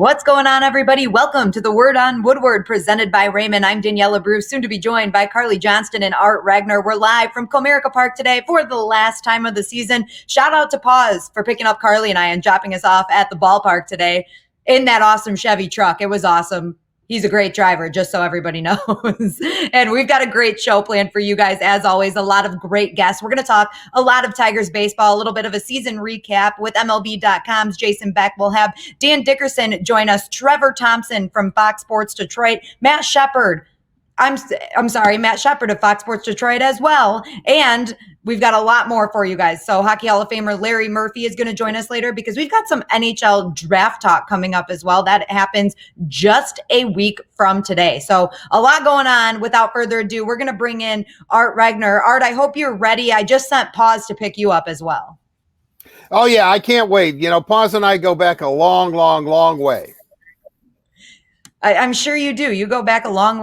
What's going on, everybody? Welcome to the Word on Woodward, presented by Raymond. I'm Nhl Draft, soon to be joined by Carly Johnston and Art Ragnar. We're live from Comerica Park today for the last time of the season. Shout out to Pause for picking up Carly and I and dropping us off at the ballpark today in that awesome Chevy truck. It was awesome. He's a great driver, just so everybody knows. And we've got a great show planned for you guys. As always, a lot of great guests. We're going to talk a lot of Tigers baseball, a little bit of a season recap with MLB.com's Jason Beck. We'll have Dan Dickerson join us, Trevor Thompson from Fox Sports Detroit, Matt Shepard. I'm sorry, Matt Shepard of Fox Sports Detroit as well. And we've got a lot more for you guys. So Hockey Hall of Famer Larry Murphy is going to join us later because we've got some NHL draft talk coming up as well. That happens just a week from today. So a lot going on. Without further ado, we're going to bring in Art Ragnar. Art, I hope you're ready. I just sent Pause to pick you up as well. Oh, yeah, I can't wait. You know, Pause and I go back a long way. I'm sure you do. You go back a long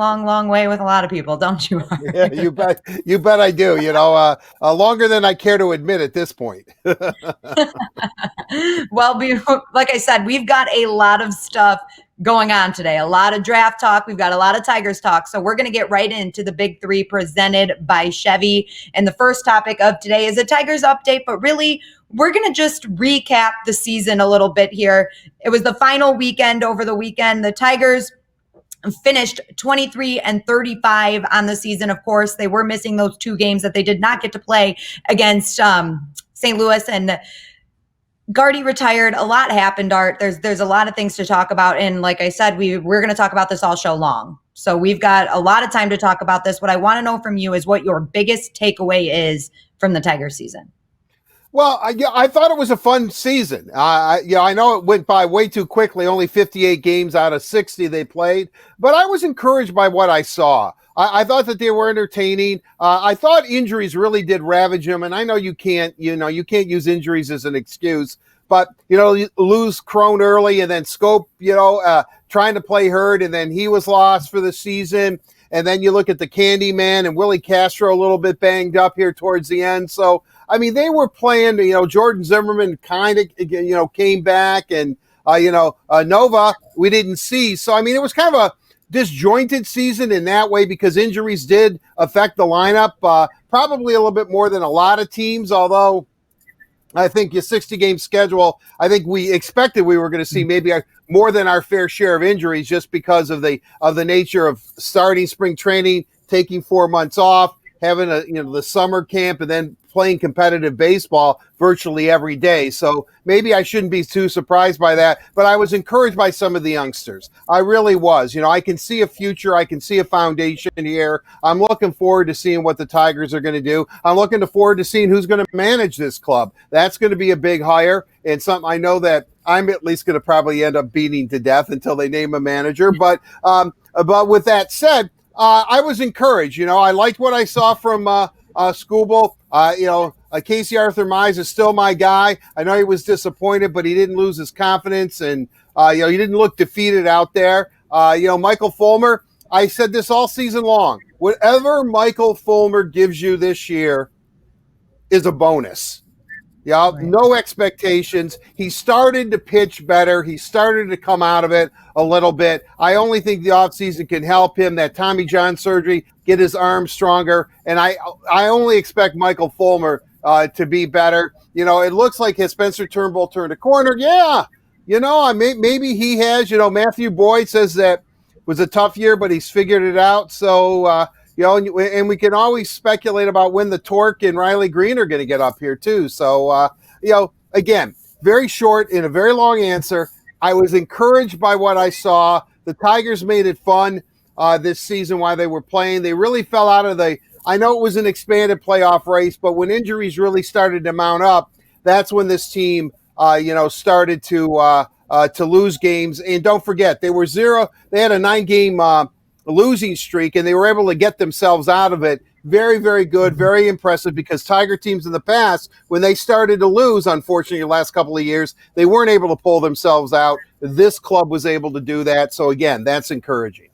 way with a lot of people, don't you? Yeah, you bet. You bet I do. You know, longer than I care to admit at this point. Well, like I said, we've got a lot of stuff going on today. A lot of draft talk. We've got a lot of Tigers talk. So we're going to get right into the big three presented by Chevy. And the first topic of today is a Tigers update, but really, we're going to just recap the season a little bit here. It was the final weekend over the weekend. The Tigers finished 23-35 on the season. Of course, they were missing those two games that they did not get to play against St. Louis, and Gardy retired. A lot happened, Art. There's a lot of things to talk about. And like I said, we're going to talk about this all show long. So we've got a lot of time to talk about this. What I want to know from you is what your biggest takeaway is from the Tiger season. Well, I thought it was a fun season. I know it went by way too quickly, only 58 games out of 60 they played, but I was encouraged by what I saw. I thought that they were entertaining. I thought injuries really did ravage them, and I know you can't use injuries as an excuse, but, you lose Crone early and then Scope, trying to play hurt, and then he was lost for the season. And then you look at the Candyman and Willy Castro a little bit banged up here towards the end. So, I mean, they were playing, Jordan Zimmerman kind of, came back, and, Nova, we didn't see. So, I mean, it was kind of a disjointed season in that way because injuries did affect the lineup, probably a little bit more than a lot of teams, although I think your 60-game schedule, I think we expected we were going to see maybe more than our fair share of injuries just because of the nature of starting spring training, taking 4 months off, having the summer camp, and then playing competitive baseball virtually every day. So maybe I shouldn't be too surprised by that, but I was encouraged by some of the youngsters. I really was. I can see a future. I can see a foundation here. I'm looking forward to seeing what the Tigers are going to do. I'm looking forward to seeing who's going to manage this club. That's going to be a big hire, and something I know that I'm at least going to probably end up beating to death until they name a manager. But with that said, I was encouraged. I liked what I saw from Skubal. Casey Arthur Mize is still my guy. I know he was disappointed, but he didn't lose his confidence, and he didn't look defeated out there. Michael Fulmer, I said this all season long. Whatever Michael Fulmer gives you this year is a bonus. Yeah, right. No expectations. He started to pitch better. He started to come out of it a little bit. I only think the offseason can help him, that Tommy John surgery, get his arm stronger. And I only expect Michael Fulmer to be better. It looks like his Spencer Turnbull turned a corner. Yeah, maybe he has. Matthew Boyd says that it was a tough year, but he's figured it out. So, and we can always speculate about when the Torque and Riley Green are going to get up here too. So, again, very short and a very long answer. I was encouraged by what I saw. The Tigers made it fun this season while they were playing. They really fell out of I know it was an expanded playoff race, but when injuries really started to mount up, that's when this team, started to lose games. And don't forget, they had a 9-game losing streak, and they were able to get themselves out of it. Very, very good, very impressive, because Tiger teams in the past, when they started to lose, unfortunately, the last couple of years, they weren't able to pull themselves out. This club was able to do that. So, again, that's encouraging.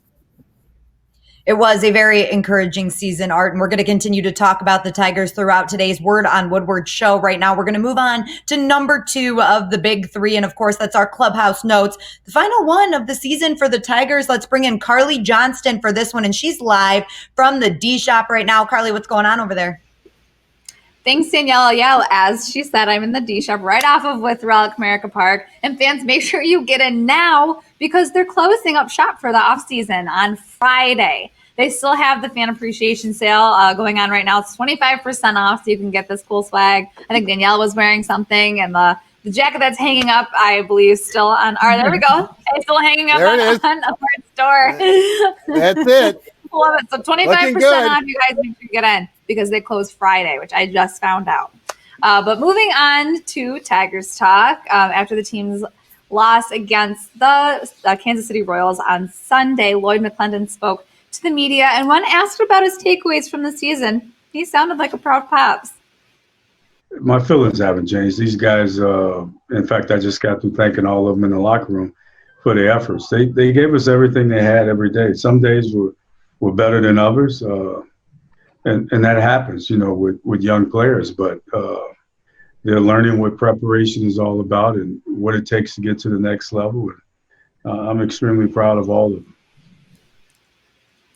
It was a very encouraging season, Art, and we're going to continue to talk about the Tigers throughout today's Word on Woodward show. Right now, we're going to move on to number 2 of the big 3, and of course, that's our clubhouse notes. The final one of the season for the Tigers. Let's bring in Carly Johnston for this one, and she's live from the D Shop right now. Carly, what's going on over there? Thanks, Danielle. Yeah, as she said, I'm in the D Shop right off of Woodward, Comerica Park. And fans, make sure you get in now because they're closing up shop for the offseason on Friday. They still have the fan appreciation sale going on right now. It's 25% off, so you can get this cool swag. I think Danielle was wearing something, and the jacket that's hanging up, I believe, still on our. There we go. It's still hanging up on our store. That's it. Love it. So 25% off. You guys need to get in because they close Friday, which I just found out. But moving on to Tigers talk, after the team's loss against the Kansas City Royals on Sunday, Lloyd McClendon spoke to the media, and when asked about his takeaways from the season, he sounded like a proud pops. My feelings haven't changed. These guys, in fact, I just got through thanking all of them in the locker room for their efforts. They gave us everything they had every day. Some days were better than others, and that happens, with young players. But they're learning what preparation is all about and what it takes to get to the next level. And I'm extremely proud of all of them.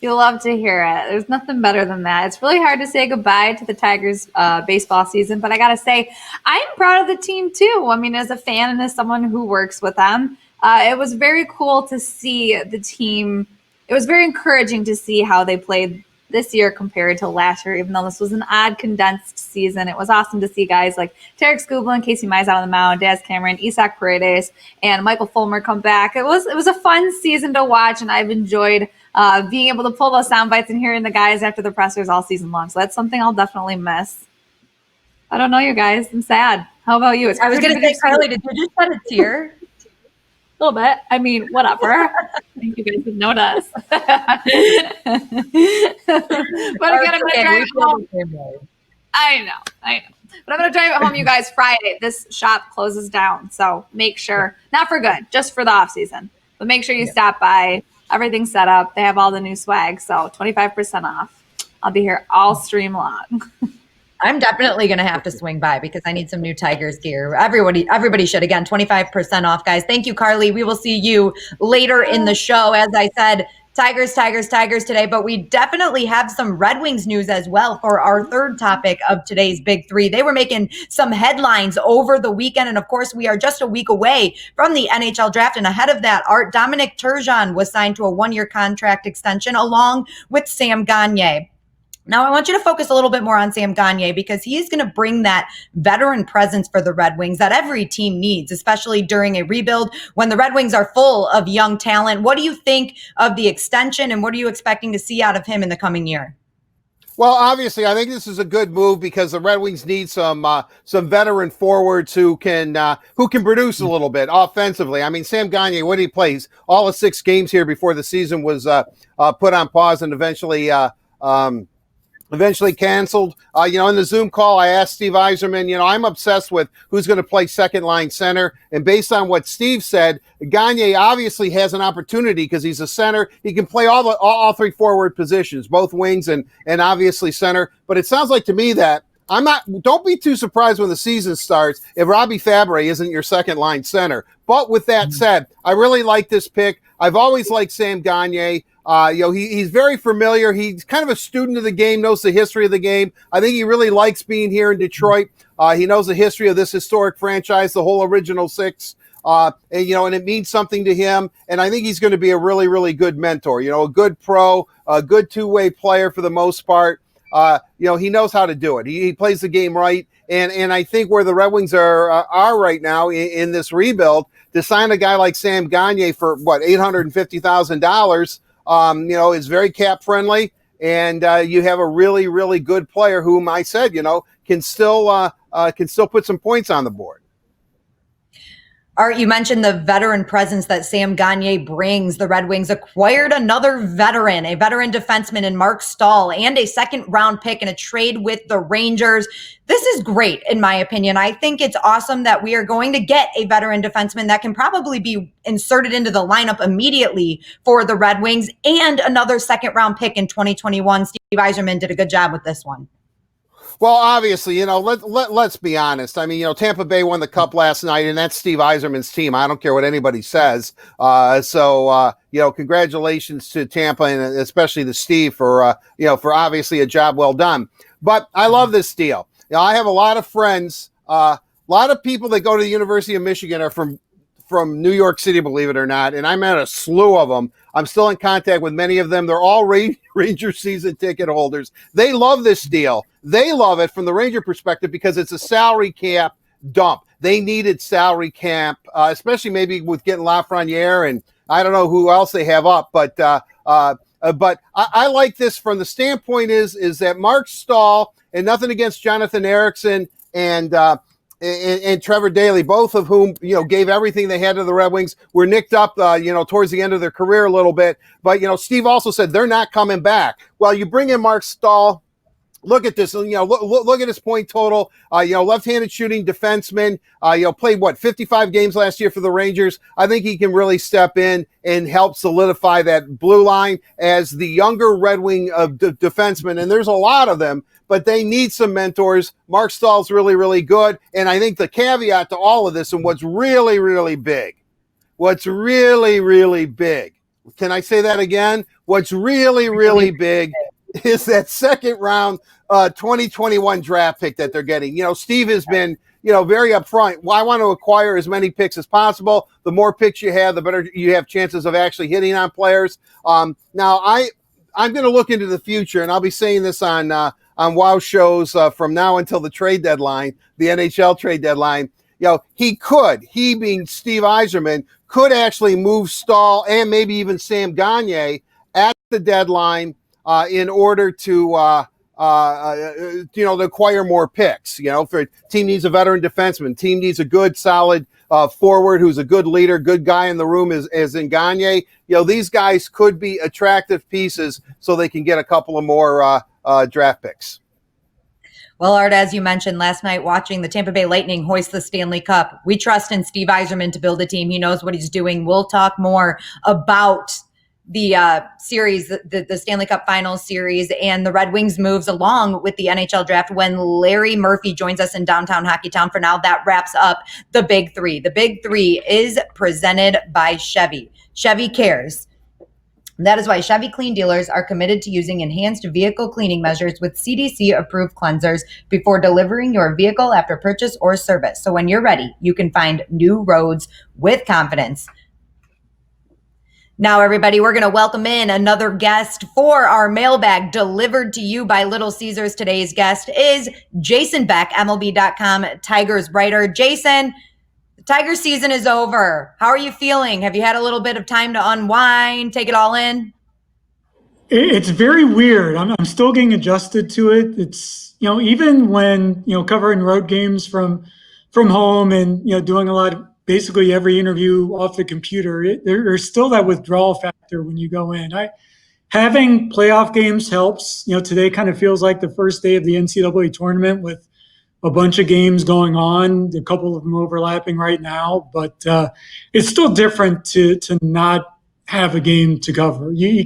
You'll love to hear it. There's nothing better than that. It's really hard to say goodbye to the Tigers baseball season, but I got to say, I'm proud of the team too. I mean, as a fan and as someone who works with them, it was very cool to see the team. It was very encouraging to see how they played this year compared to last year, even though this was an odd condensed season. It was awesome to see guys like Tarek Skubal and Casey Mize out on the mound, Daz Cameron, Isaac Paredes, and Michael Fulmer come back. It was a fun season to watch, and I've enjoyed being able to pull those sound bites and hearing the guys after the pressers all season long. So that's something I'll definitely miss. I don't know, you guys. I'm sad. How about you? I was going to say, Carly, did you just shed a tear? A little bit. I mean, whatever. I think you guys would notice. But again, I'm going to drive it home. I know. But I'm going to drive it home, you guys, Friday. This shop closes down. So make sure, not for good, just for the off season. But make sure you stop by. Everything's set up. They have all the new swag. So 25% off. I'll be here all stream long. I'm definitely going to have to swing by because I need some new Tigers gear. Everybody should. Again, 25% off, guys. Thank you, Carly. We will see you later in the show. As I said, Tigers today, but we definitely have some Red Wings news as well for our third topic of today's Big Three. They were making some headlines over the weekend, and of course, we are just a week away from the NHL Draft, and ahead of that, Dominic Turgeon was signed to a 1-year contract extension along with Sam Gagner. Now, I want you to focus a little bit more on Sam Gagner because he is going to bring that veteran presence for the Red Wings that every team needs, especially during a rebuild when the Red Wings are full of young talent. What do you think of the extension, and what are you expecting to see out of him in the coming year? Well, obviously, I think this is a good move because the Red Wings need some veteran forwards who can produce a little bit offensively. I mean, Sam Gagner, when he plays all of 6 games here before the season was put on pause and eventually canceled. In the Zoom call, I asked Steve Yzerman, I'm obsessed with who's going to play second line center. And based on what Steve said, Gagner obviously has an opportunity because he's a center. He can play all 3 forward positions, both wings and obviously center. But it sounds like to me that don't be too surprised when the season starts if Robbie Fabbri isn't your second line center. But with that said, I really like this pick. I've always liked Sam Gagner. He's very familiar. He's kind of a student of the game, knows the history of the game. I think he really likes being here in Detroit. He knows the history of this historic franchise, the whole original 6. And it means something to him. And I think he's going to be a really, really good mentor, a good pro, a good two-way player for the most part. He knows how to do it. He plays the game right. And I think where the Red Wings are right now in this rebuild, to sign a guy like Sam Gagner for $850,000, is very cap friendly. And you have a really, really good player whom I said, can still put some points on the board. Art, you mentioned the veteran presence that Sam Gagner brings. The Red Wings acquired another veteran, a veteran defenseman in Mark Stahl, and a second-round pick in a trade with the Rangers. This is great, in my opinion. I think it's awesome that we are going to get a veteran defenseman that can probably be inserted into the lineup immediately for the Red Wings, and another second-round pick in 2021. Steve Yzerman did a good job with this one. Well, obviously, let's be honest. I mean, Tampa Bay won the Cup last night, and that's Steve Yzerman's team. I don't care what anybody says. So congratulations to Tampa, and especially to Steve for obviously a job well done. But I love this deal. I have a lot of friends, a lot of people that go to the University of Michigan are from New York City, believe it or not, and I met a slew of them. I'm still in contact with many of them. They're all Ranger season ticket holders. They love this deal. They love it from the Ranger perspective because it's a salary cap dump. They needed salary cap, especially maybe with getting Lafreniere and I don't know who else they have up. But I like this from the standpoint is that Mark Stahl, and nothing against Jonathan Ericsson and Trevor Daley, both of whom, gave everything they had to the Red Wings, were nicked up, towards the end of their career a little bit. But, Steve also said they're not coming back. Well, you bring in Mark Stahl. Look at this, look at his point total, left-handed shooting defenseman, played 55 games last year for the Rangers. I think he can really step in and help solidify that blue line as the younger Red Wing of defensemen. And there's a lot of them, but they need some mentors. Mark Stahl's really, really good. And I think the caveat to all of this and what's really, really big, can I say that again? What's really, really big is that second round 2021 draft pick that they're getting. Steve has been, very upfront. Well, I want to acquire as many picks as possible. The more picks you have, the better you have chances of actually hitting on players. Now I'm going to look into the future, and I'll be saying this on WOW shows from now until the trade deadline, the NHL trade deadline. He being Steve Yzerman, could actually move Stahl and maybe even Sam Gagner at the deadline in order to acquire more picks. For team needs a veteran defenseman, team needs a good, solid forward who's a good leader, good guy in the room as in Gagner. These guys could be attractive pieces so they can get a couple of more draft picks. Well, Art, as you mentioned last night, watching the Tampa Bay Lightning hoist the Stanley Cup, we trust in Steve Yzerman to build a team. He knows what he's doing. We'll talk more about the series, the Stanley Cup Finals series, and the Red Wings moves along with the NHL Draft when Larry Murphy joins us in downtown Hockeytown. For now, that wraps up the Big Three. The Big Three is presented by Chevy. Chevy cares. That is why Chevy Clean dealers are committed to using enhanced vehicle cleaning measures with CDC-approved cleansers before delivering your vehicle after purchase or service. So when you're ready, you can find new roads with confidence. Now, everybody, we're going to welcome in another guest for our mailbag delivered to you by Little Caesars. Today's guest is Jason Beck, MLB.com Tigers writer. Jason, the Tiger season is over. How are you feeling? Have you had a little bit of time to unwind, take it all in? It's very weird. I'm still getting adjusted to it. It's, even when, covering road games from home and, doing a lot of basically every interview off the computer, there's still that withdrawal factor when you go in. Having playoff games helps. Today kind of feels like the first day of the NCAA tournament with a bunch of games going on, a couple of them overlapping right now, but it's still different to not have a game to cover. You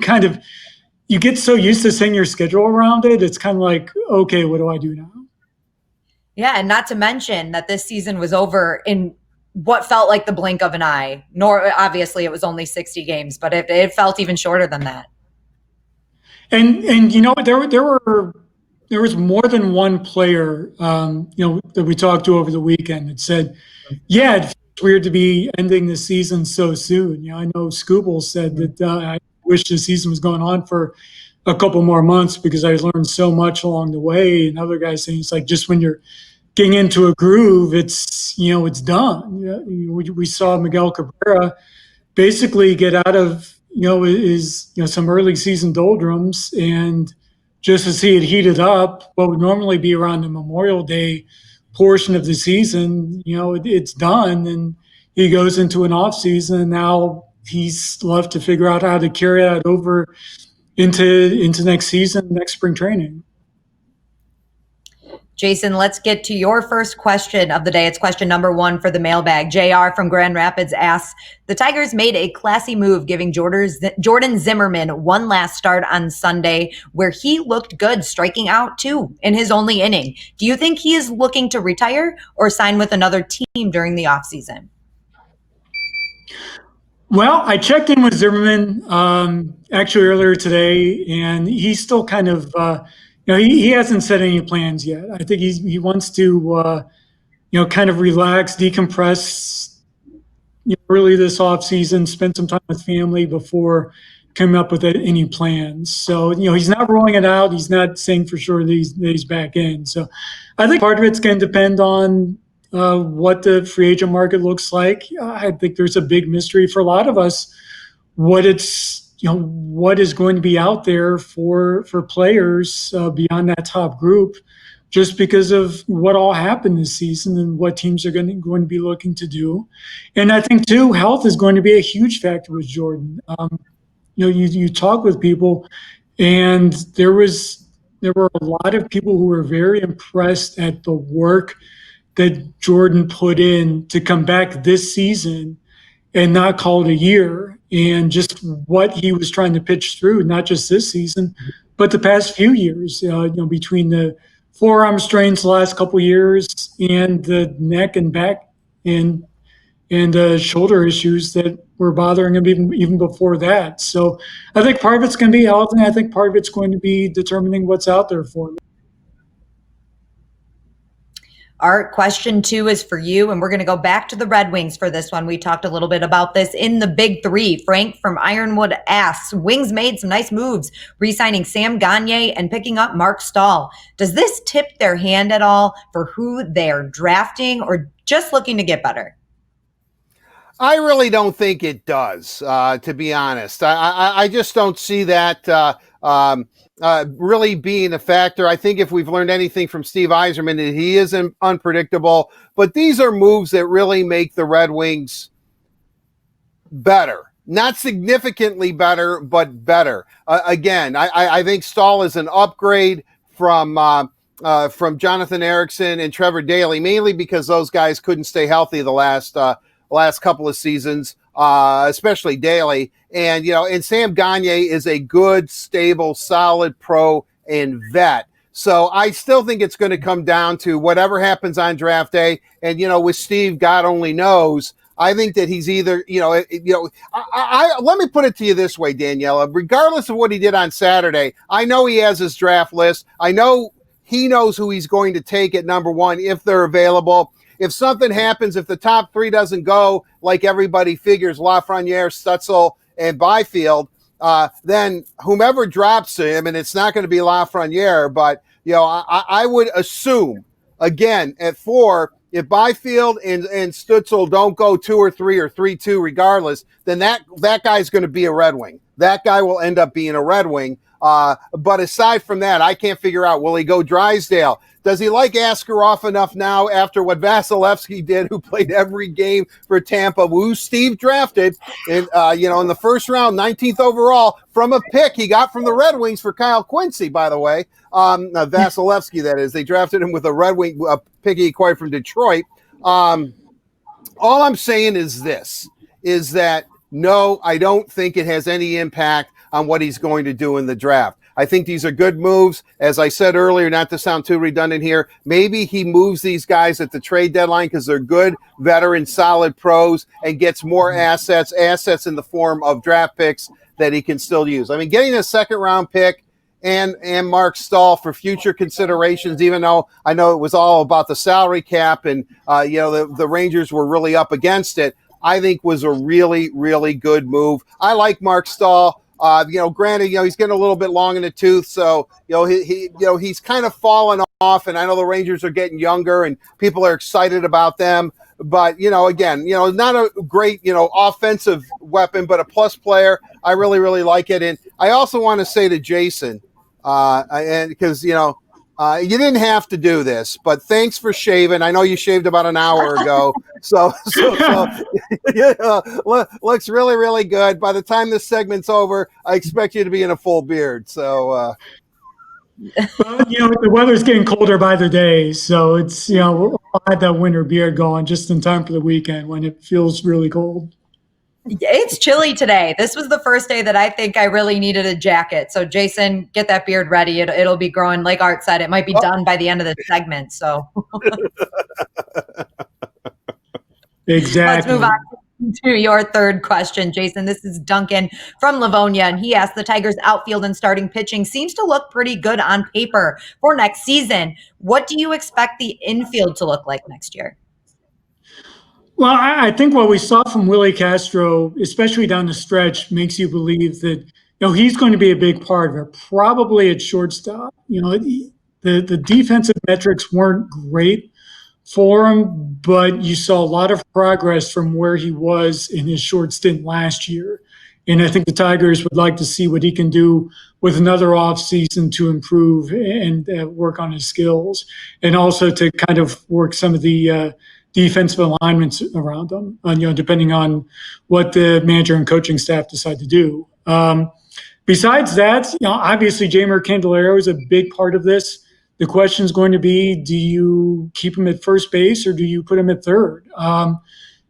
get so used to setting your schedule around it. It's kind of like, okay, what do I do now? Yeah, and not to mention that this season was over in what felt like the blink of an eye. Nor obviously it was only 60 games, but it felt even shorter than that. And there was more than one player, that we talked to over the weekend that said, yeah, it feels weird to be ending the season so soon. I know Scooble said that I wish the season was going on for a couple more months because I learned so much along the way. And other guys saying it's like just when you're getting into a groove, it's done. We saw Miguel Cabrera basically get out of, his some early season doldrums, and just as he had heated up what would normally be around the Memorial Day portion of the season, it's done. And, he goes into an off season, and now he's left to figure out how to carry that over into next season, next spring training. Jason, let's get to your first question of the day. It's question number 1 for the mailbag. JR from Grand Rapids asks, the Tigers made a classy move giving Jordan Zimmerman one last start on Sunday where he looked good, striking out 2 in his only inning. Do you think he is looking to retire or sign with another team during the offseason? Well, I checked in with Zimmerman actually earlier today, and he's still kind of he hasn't set any plans yet. I think he wants to kind of relax, decompress early this off season, spend some time with family before coming up with any plans. So he's not rolling it out. He's not saying for sure that he's back in. So I think part of it's going to depend on what the free agent market looks like. I think there's a big mystery for a lot of us what is going to be out there for players beyond that top group, just because of what all happened this season and what teams are going to be looking to do. And I think too, health is going to be a huge factor with Jordan. You talk with people, and there were a lot of people who were very impressed at the work that Jordan put in to come back this season and not call it a year, and just what he was trying to pitch through, not just this season, but the past few years, between the forearm strains the last couple of years and the neck and back and shoulder issues that were bothering him even before that. So I think part of it's going to be health, and I think part of it's going to be determining what's out there for him. Art, question 2 is for you, and we're going to go back to the Red Wings for this one. We talked a little bit about this in the Big 3. Frank from Ironwood asks, Wings made some nice moves, re-signing Sam Gagner and picking up Mark Stahl. Does this tip their hand at all for who they're drafting, or just looking to get better? I really don't think it does, to be honest. I just don't see that really being a factor. I think if we've learned anything from Steve Yzerman, that he is unpredictable. But these are moves that really make the Red Wings better. Not significantly better, but better. Again, I think Stahl is an upgrade from Jonathan Ericsson and Trevor Daley, mainly because those guys couldn't stay healthy the last couple of seasons, especially Daley. And Sam Gagner is a good, stable, solid pro and vet. So I still think it's going to come down to whatever happens on draft day. And, with Steve, God only knows. I think that he's either, let me put it to you this way, Daniela. Regardless of what he did on Saturday, I know he has his draft list. I know he knows who he's going to take at number 1 if they're available. If something happens, if the top 3 doesn't go like everybody figures, Lafreniere, Stutzel, and Byfield, then whomever drops him, and it's not going to be Lafreniere, but I would assume, again, at 4, if Byfield and Stutzel don't go 2 or 3 or 3-2 regardless, then that guy's going to be a Red Wing. That guy will end up being a Red Wing. But aside from that, I can't figure out, will he go Drysdale? Does he like Askarov enough now after what Vasilevsky did, who played every game for Tampa, who Steve drafted in the first round, 19th overall, from a pick he got from the Red Wings for Kyle Quincy, by the way. Vasilevsky, that is. They drafted him with a Red Wing pick he acquired from Detroit. All I'm saying is this, is that, no, I don't think it has any impact on what he's going to do in the draft. I think these are good moves. As I said earlier, not to sound too redundant here, maybe he moves these guys at the trade deadline because they're good, veteran, solid pros, and gets more assets in the form of draft picks that he can still use. I mean, getting a second-round pick and Mark Stahl for future considerations, even though I know it was all about the salary cap and, the Rangers were really up against it, I think was a really, really good move. I like Mark Stahl. Granted, he's getting a little bit long in the tooth, so he's kind of fallen off. And I know the Rangers are getting younger, and people are excited about them. But again, not a great offensive weapon, but a plus player. I really, really like it. And I also want to say to Jason, and because You didn't have to do this, but thanks for shaving. I know you shaved about an hour ago, so yeah, looks really, really good. By the time this segment's over, I expect you to be in a full beard. So, well, the weather's getting colder by the day, so it's we'll have that winter beard going just in time for the weekend when it feels really cold. It's chilly today. This was the first day that I think I really needed a jacket. So Jason, get that beard ready. It'll be growing. Like Art said, it might be done by the end of the segment. So exactly. Let's move on to your third question, Jason. This is Duncan from Livonia, and he asked, the Tigers' outfield and starting pitching seems to look pretty good on paper for next season. What do you expect the infield to look like next year? Well, I think what we saw from Willy Castro, especially down the stretch, makes you believe that he's going to be a big part of it. Probably at shortstop. The defensive metrics weren't great for him, but you saw a lot of progress from where he was in his short stint last year. And I think the Tigers would like to see what he can do with another offseason to improve and work on his skills, and also to kind of work some of the defensive alignments around them, depending on what the manager and coaching staff decide to do. Besides that, obviously Jeimer Candelario is a big part of this. The question is going to be, do you keep him at first base or do you put him at third?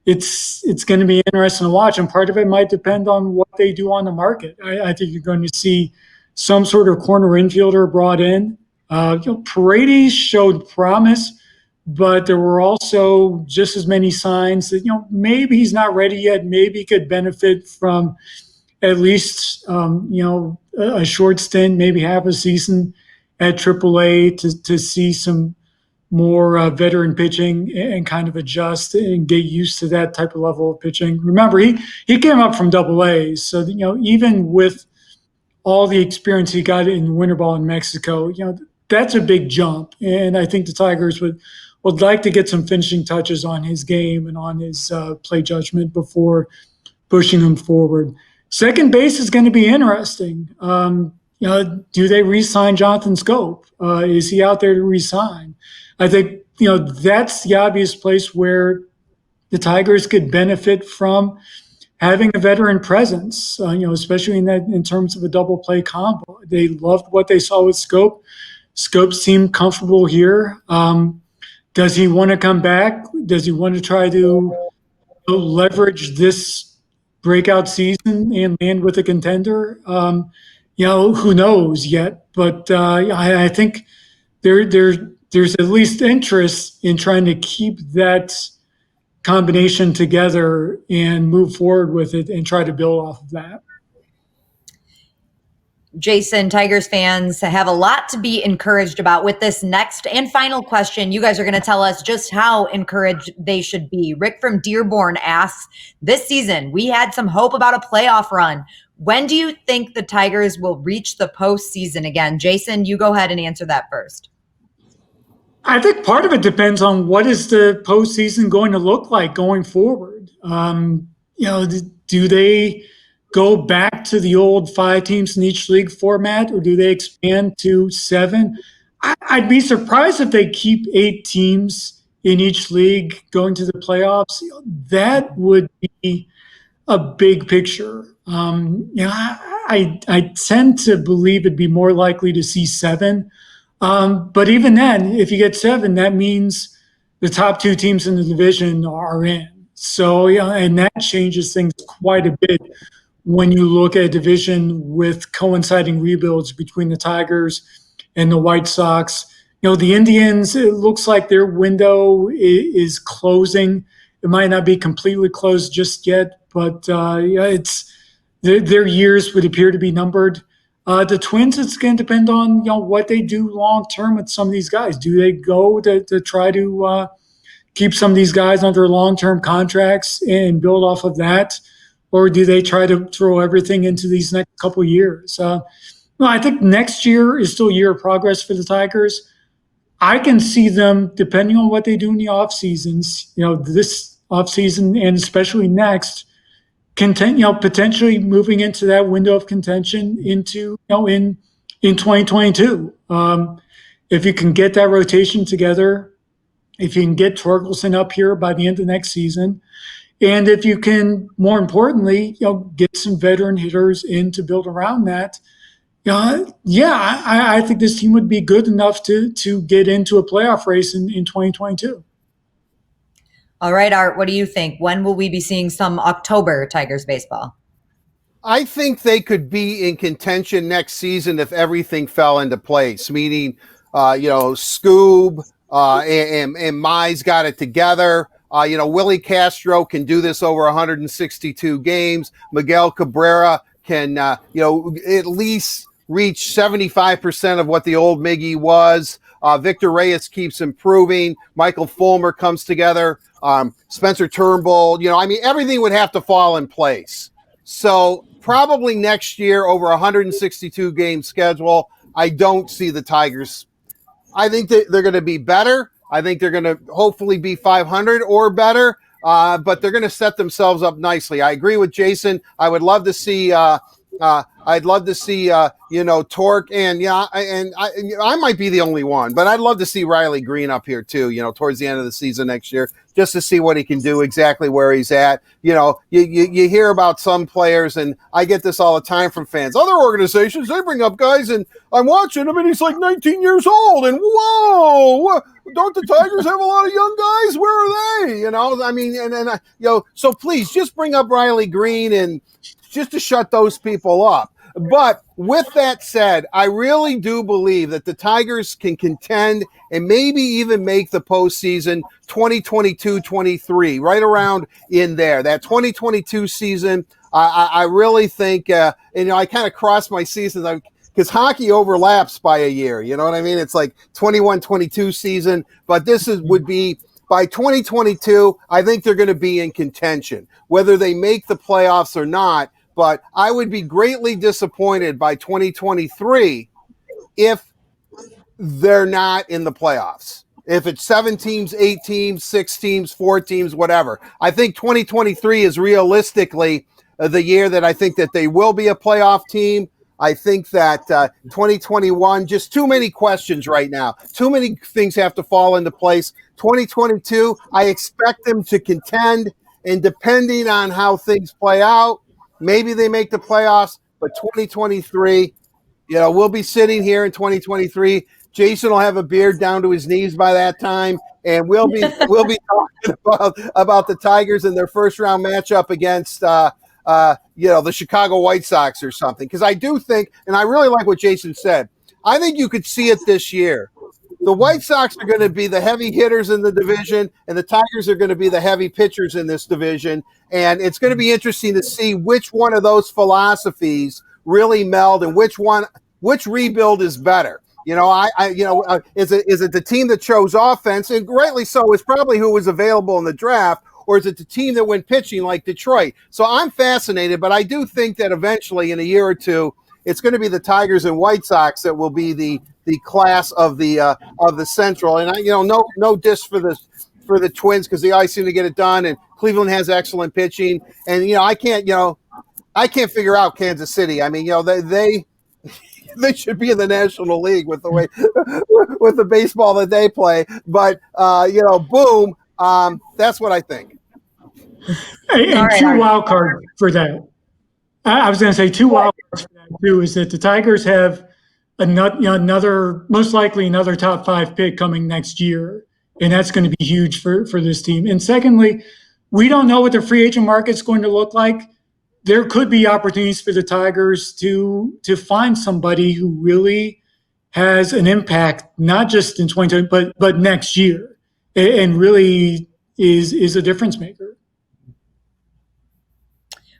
It's going to be interesting to watch, and part of it might depend on what they do on the market. I think you're going to see some sort of corner infielder brought in. Paredes showed promise, but there were also just as many signs that, maybe he's not ready yet. Maybe he could benefit from at least, a short stint, maybe half a season at AAA to see some more veteran pitching and kind of adjust and get used to that type of level of pitching. Remember, he came up from AA, so even with all the experience he got in winter ball in Mexico, that's a big jump. And I think the Tigers would like to get some finishing touches on his game and on his play judgment before pushing him forward. Second base is going to be interesting. Do they re-sign Jonathan Scope? Is he out there to re-sign? I think, that's the obvious place where the Tigers could benefit from having a veteran presence, especially in terms of a double play combo. They loved what they saw with Scope. Scope seemed comfortable here. Does he want to come back? Does he want to try to leverage this breakout season and land with a contender? Who knows yet? But I think there's at least interest in trying to keep that combination together and move forward with it and try to build off of that. Jason, Tigers fans have a lot to be encouraged about with this next and final question. You guys are going to tell us just how encouraged they should be. Rick from Dearborn asks, this season, we had some hope about a playoff run. When do you think the Tigers will reach the postseason again? Jason, you go ahead and answer that first. I think part of it depends on what is the postseason going to look like going forward. Do they go back to the old 5 teams in each league format, or do they expand to 7? I'd be surprised if they keep 8 teams in each league going to the playoffs. That would be a big picture. I tend to believe it'd be more likely to see 7. But even then, if you get 7, that means the top 2 teams in the division are in. So, and that changes things quite a bit when you look at a division with coinciding rebuilds between the Tigers and the White Sox. The Indians, it looks like their window is closing. It might not be completely closed just yet, but it's their years would appear to be numbered. The Twins, it's going to depend on what they do long term with some of these guys. Do they go to try to keep some of these guys under long term contracts and build off of that, or do they try to throw everything into these next couple of years? I think next year is still a year of progress for the Tigers. I can see them, depending on what they do in the off seasons, this off season and especially next, potentially moving into that window of contention into in 2022. if you can get that rotation together, if you can get Torkelson up here by the end of next season, and if you can, more importantly, get some veteran hitters in to build around that, I think this team would be good enough to get into a playoff race in 2022. All right, Art, what do you think? When will we be seeing some October Tigers baseball? I think they could be in contention next season if everything fell into place, meaning, Scoob and Mize got it together. Willie Castro can do this over 162 games. Miguel Cabrera can, at least reach 75% of what the old Miggy was. Victor Reyes keeps improving. Michael Fulmer comes together. Spencer Turnbull, everything would have to fall in place. So probably next year over 162 game schedule, I don't see the Tigers. I think that they're going to be better. I think they're going to hopefully be 500 or better, but they're going to set themselves up nicely. I agree with Jason. I would love to see Torque, and I might be the only one, but I'd love to see Riley Green up here too, towards the end of the season next year, just to see what he can do, exactly where he's at. You hear about some players, and I get this all the time from fans. Other organizations, they bring up guys, and I'm watching him, and he's like 19 years old, and whoa, don't the Tigers have a lot of young guys? Where are they? So please just bring up Riley Green and just to shut those people up. But with that said, I really do believe that the Tigers can contend and maybe even make the postseason 2022-23, right around in there. That 2022 season, I really think, I kind of cross my seasons because hockey overlaps by a year. You know what I mean? It's like 21-22 season, but would be by 2022, I think they're going to be in contention, whether they make the playoffs or not. But I would be greatly disappointed by 2023 if they're not in the playoffs. If it's 7 teams, 8 teams, 6 teams, 4 teams, whatever. I think 2023 is realistically the year that I think that they will be a playoff team. I think that 2021, just too many questions right now. Too many things have to fall into place. 2022, I expect them to contend, and depending on how things play out, maybe they make the playoffs, but 2023, we'll be sitting here in 2023. Jason will have a beard down to his knees by that time, and we'll be talking about the Tigers and their first round matchup against the Chicago White Sox or something. Because I do think, and I really like what Jason said, I think you could see it this year. The White Sox are going to be the heavy hitters in the division, and the Tigers are going to be the heavy pitchers in this division. And it's going to be interesting to see which one of those philosophies really meld and which rebuild is better. Is it the team that chose offense, and rightly so, is probably who was available in the draft, or is it the team that went pitching like Detroit? So I'm fascinated, but I do think that eventually in a year or two, it's going to be the Tigers and White Sox that will be the class of the Central. And no diss for the Twins, because they always seem to get it done, and Cleveland has excellent pitching. And I can't figure out Kansas City. I mean, they should be in the National League with the way with the baseball that they play. But boom, that's what I think. And two wild cards for that. I was going to say two wild cards for that too is that the Tigers have another, most likely another top 5 pick coming next year, and that's going to be huge for this team. And secondly, we don't know what the free agent market's going to look like. There could be opportunities for the Tigers to find somebody who really has an impact, not just in 2020, but next year, and really is a difference maker.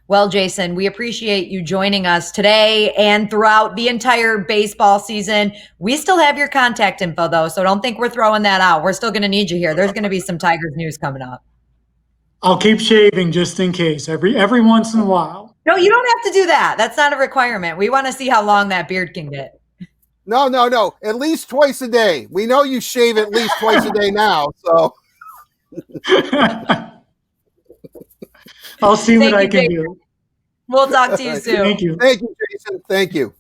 Well, Jason, we appreciate you joining us today and throughout the entire baseball season. We still have your contact info, though, so don't think we're throwing that out. We're still going to need you here. There's going to be some Tigers news coming up. I'll keep shaving just in case, every once in a while. No, you don't have to do that. That's not a requirement. We want to see how long that beard can get. No. At least twice a day. We know you shave at least twice a day now, so. I'll see what I can do. We'll talk to you soon. Thank you. Thank you, Jason. Thank you.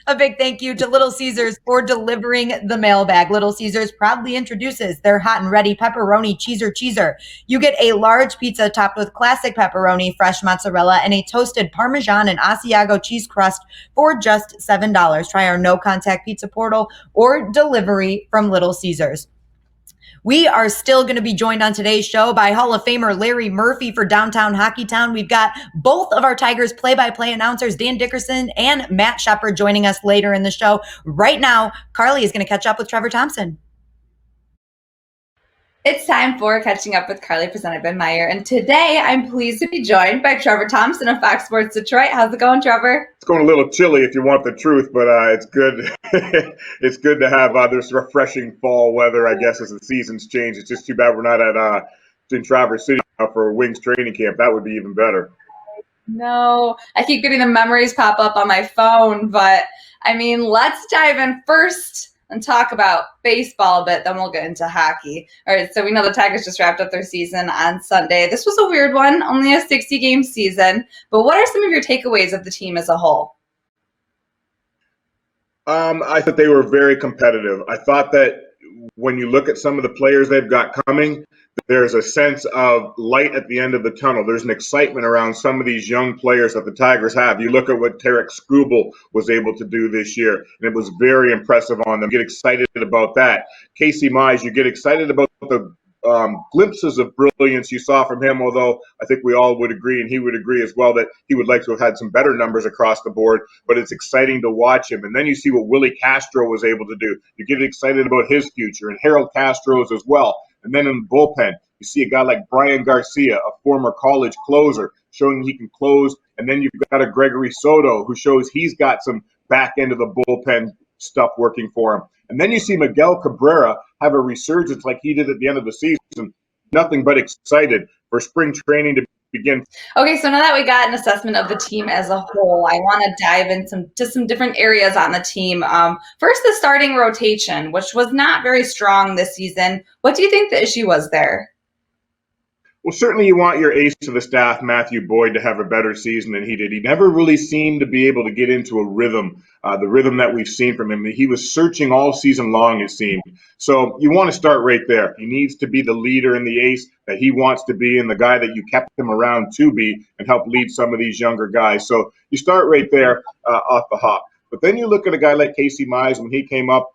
A big thank you to Little Caesars for delivering the mailbag. Little Caesars proudly introduces their hot and ready pepperoni cheeser. You get a large pizza topped with classic pepperoni, fresh mozzarella, and a toasted Parmesan and Asiago cheese crust for just $7. Try our no-contact pizza portal or delivery from Little Caesars. We are still going to be joined on today's show by Hall of Famer Larry Murphy for Downtown Hockey Town. We've got both of our Tigers play-by-play announcers, Dan Dickerson and Matt Shepard, joining us later in the show. Right now, Carly is going to catch up with Trevor Thompson. It's time for Catching Up with Carly, presented by Meyer. And today, I'm pleased to be joined by Trevor Thompson of Fox Sports Detroit. How's it going, Trevor? It's going a little chilly if you want the truth, but it's good. It's good to have this refreshing fall weather, I guess, as the seasons change. It's just too bad we're not at in Traverse City for Wings training camp. That would be even better. No, I keep getting the memories pop up on my phone, but I mean, let's dive in first and talk about baseball a bit, then we'll get into hockey. All right, so we know the Tigers just wrapped up their season on Sunday. This was a weird one, only a 60-game season, but what are some of your takeaways of the team as a whole? I thought they were very competitive. I thought that when you look at some of the players they've got coming, there's a sense of light at the end of the tunnel. There's an excitement around some of these young players that the Tigers have. You look at what Tarek Skubal was able to do this year, and it was very impressive on them. Get excited about that. Casey Mize, you get excited about the glimpses of brilliance you saw from him, although I think we all would agree, and he would agree as well, that he would like to have had some better numbers across the board, but it's exciting to watch him. And then you see what Willie Castro was able to do. You get excited about his future, and Harold Castro's as well. And then in the bullpen, you see a guy like Brian Garcia, a former college closer, showing he can close. And then you've got a Gregory Soto who shows he's got some back end of the bullpen stuff working for him. And then you see Miguel Cabrera have a resurgence like he did at the end of the season. Nothing but excited for spring training to begin. Okay, so now that we got an assessment of the team as a whole, I want to dive into some different areas on the team. First, the starting rotation, which was not very strong this season. What do you think the issue was there? Well, certainly you want your ace of the staff, Matthew Boyd, to have a better season than he did. He never really seemed to be able to get into a rhythm, the rhythm that we've seen from him. He was searching all season long, it seemed. So you want to start right there. He needs to be the leader and the ace that he wants to be, and the guy that you kept him around to be, and help lead some of these younger guys. So you start right there off the hop. But then you look at a guy like Casey Mize. When he came up,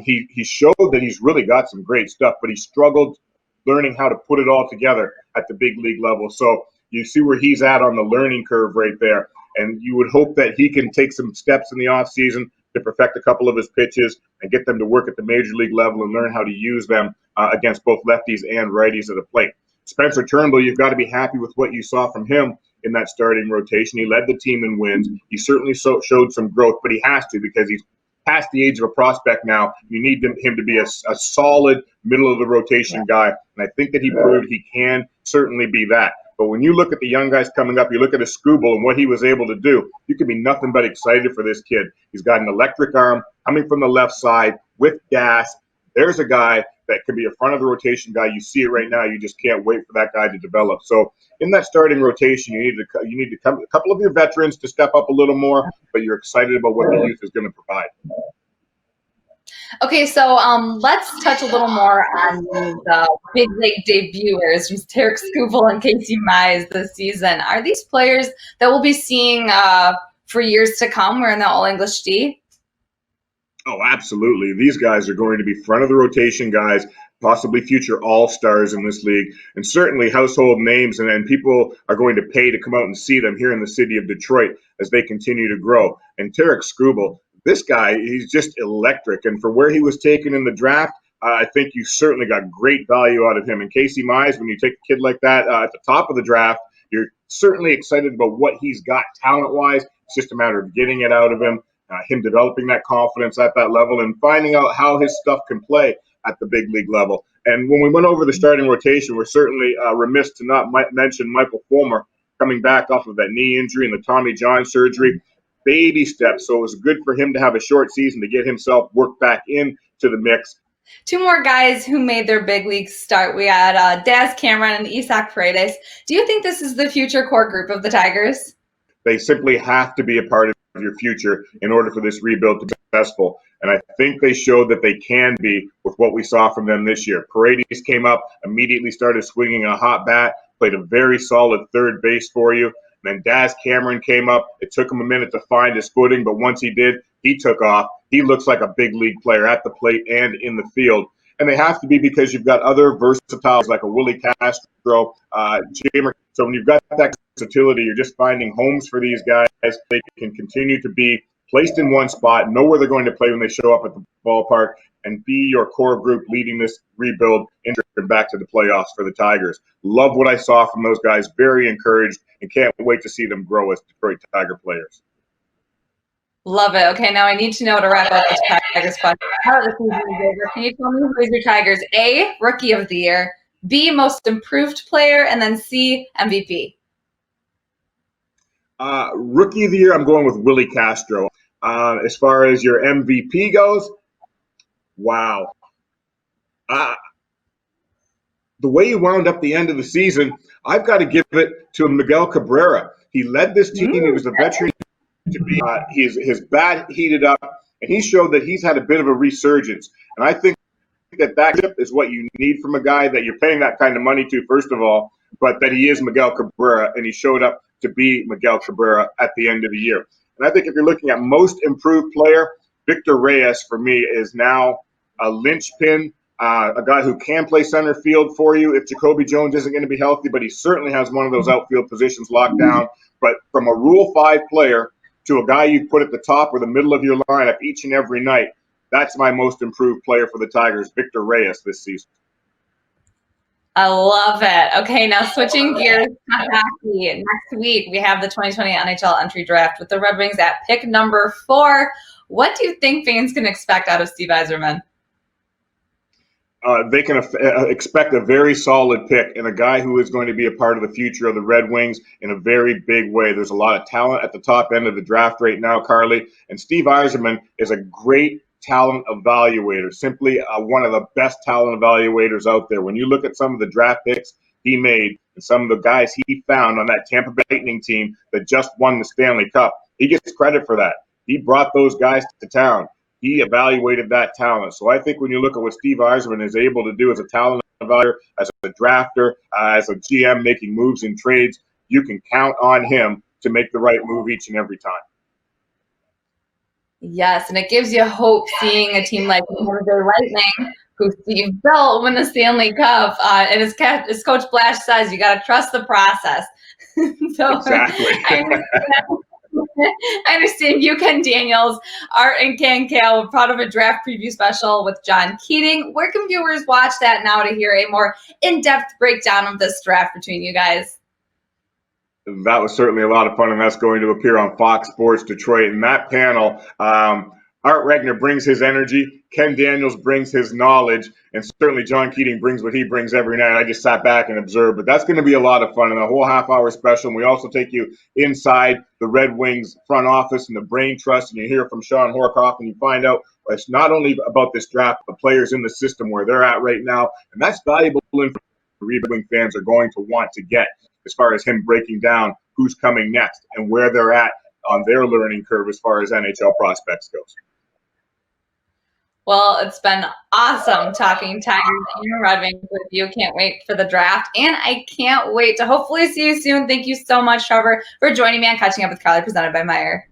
he showed that he's really got some great stuff, but he struggled learning how to put it all together at the big league level. So you see where he's at on the learning curve right there. And you would hope that he can take some steps in the offseason to perfect a couple of his pitches and get them to work at the major league level and learn how to use them against both lefties and righties at the plate. Spencer Turnbull, you've got to be happy with what you saw from him in that starting rotation. He led the team in wins. He certainly showed some growth, but he has to, because he's past the age of a prospect now. You need him to be a solid middle-of-the-rotation guy, and I think that he proved he can certainly be that. But when you look at the young guys coming up, you look at a Skubal and what he was able to do, you can be nothing but excited for this kid. He's got an electric arm coming from the left side with gas. There's a guy that could be a front-of-the-rotation guy. You see it right now. You just can't wait for that guy to develop. So in that starting rotation, you need to come a couple of your veterans to step up a little more, but you're excited about what the youth is going to provide. Okay, so let's touch a little more on the big league debuters, Tarek Skubal and Casey Mize this season. Are these players that we'll be seeing for years to come? We're in the All-English D. Oh, absolutely. These guys are going to be front-of-the-rotation guys, possibly future all-stars in this league, and certainly household names, and people are going to pay to come out and see them here in the city of Detroit as they continue to grow. And Tarek Skubal, this guy, he's just electric, and for where he was taken in the draft, I think you certainly got great value out of him. And Casey Mize, when you take a kid like that at the top of the draft, you're certainly excited about what he's got talent-wise. It's just a matter of getting it out of him. Him developing that confidence at that level and finding out how his stuff can play at the big league level. And when we went over the starting rotation, we're certainly remiss to not mention Michael Fulmer coming back off of that knee injury and the Tommy John surgery. Baby steps. So it was good for him to have a short season to get himself worked back into the mix. Two more guys who made their big league start. We had Daz Cameron and Isaac Paredes. Do you think this is the future core group of the Tigers? They simply have to be a part of your future in order for this rebuild to be successful. And I think they showed that they can be with what we saw from them this year. Paredes came up, immediately started swinging a hot bat, played a very solid third base for you. And then Daz Cameron came up. It took him a minute to find his footing, but once he did, he took off. He looks like a big league player at the plate and in the field. And they have to be because you've got other versatiles like a Willie Castro, Jamer. So when you've got that versatility, you're just finding homes for these guys. They can continue to be placed in one spot, know where they're going to play when they show up at the ballpark, and be your core group leading this rebuild and back to the playoffs for the Tigers. Love what I saw from those guys. Very encouraged and can't wait to see them grow as Detroit Tiger players. Love it. Okay, now I need to know to wrap up this Tigers question. How the season is over. Can you tell me who is your Tigers' A, Rookie of the Year, B, Most Improved Player, and then C, MVP? Rookie of the Year, I'm going with Willy Castro. As far as your MVP goes, wow. The way he wound up the end of the season, I've got to give it to Miguel Cabrera. He led this team. He was the veteran to be. His bat heated up, and he showed that he's had a bit of a resurgence. And I think that is what you need from a guy that you're paying that kind of money to, first of all, but that he is Miguel Cabrera, and he showed up to be Miguel Cabrera at the end of the year. And I think if you're looking at most improved player, Victor Reyes, for me, is now a linchpin, a guy who can play center field for you if Jacoby Jones isn't going to be healthy, but he certainly has one of those outfield positions locked down. But from a Rule 5 player to a guy you put at the top or the middle of your lineup each and every night, that's my most improved player for the Tigers, Victor Reyes, this season. I love it. Okay, now switching gears to hockey. Next week, we have the 2020 NHL Entry Draft with the Red Wings at pick number 4. What do you think fans can expect out of Steve Yzerman? They can expect a very solid pick and a guy who is going to be a part of the future of the Red Wings in a very big way. There's a lot of talent at the top end of the draft right now, Carly, and Steve Yzerman is a great talent evaluator, simply one of the best talent evaluators out there. When you look at some of the draft picks he made and some of the guys he found on that Tampa Bay Lightning team that just won the Stanley Cup, he gets credit for that. He brought those guys to town. He evaluated that talent. So I think when you look at what Steve Yzerman is able to do as a talent evaluator, as a drafter, as a GM making moves in trades, you can count on him to make the right move each and every time. Yes, and it gives you hope seeing a team like the Tampa Bay Lightning, who Steve built, win the Stanley Cup. And as Coach Blash says, you got to trust the process. So exactly. I understand you, Ken Daniels, Art, and Ken Kale were part of a draft preview special with John Keating. Where can viewers watch that now to hear a more in-depth breakdown of this draft between you guys? That was certainly a lot of fun, and that's going to appear on Fox Sports Detroit. In that panel, Art Regner brings his energy, Ken Daniels brings his knowledge, and certainly John Keating brings what he brings every night. I just sat back and observed, but that's going to be a lot of fun, and a whole half-hour special. And we also take you inside the Red Wings front office and the brain trust, and you hear from Sean Horkoff, and you find out it's not only about this draft, but the players in the system where they're at right now, and that's valuable information Red Wing fans are going to want to get as far as him breaking down who's coming next and where they're at on their learning curve as far as NHL prospects goes. Well, it's been awesome talking Tigers and Red Wings with you. Can't wait for the draft, and I can't wait to hopefully see you soon. Thank you so much, Trevor, for joining me on Catching Up with Carly, presented by Meyer.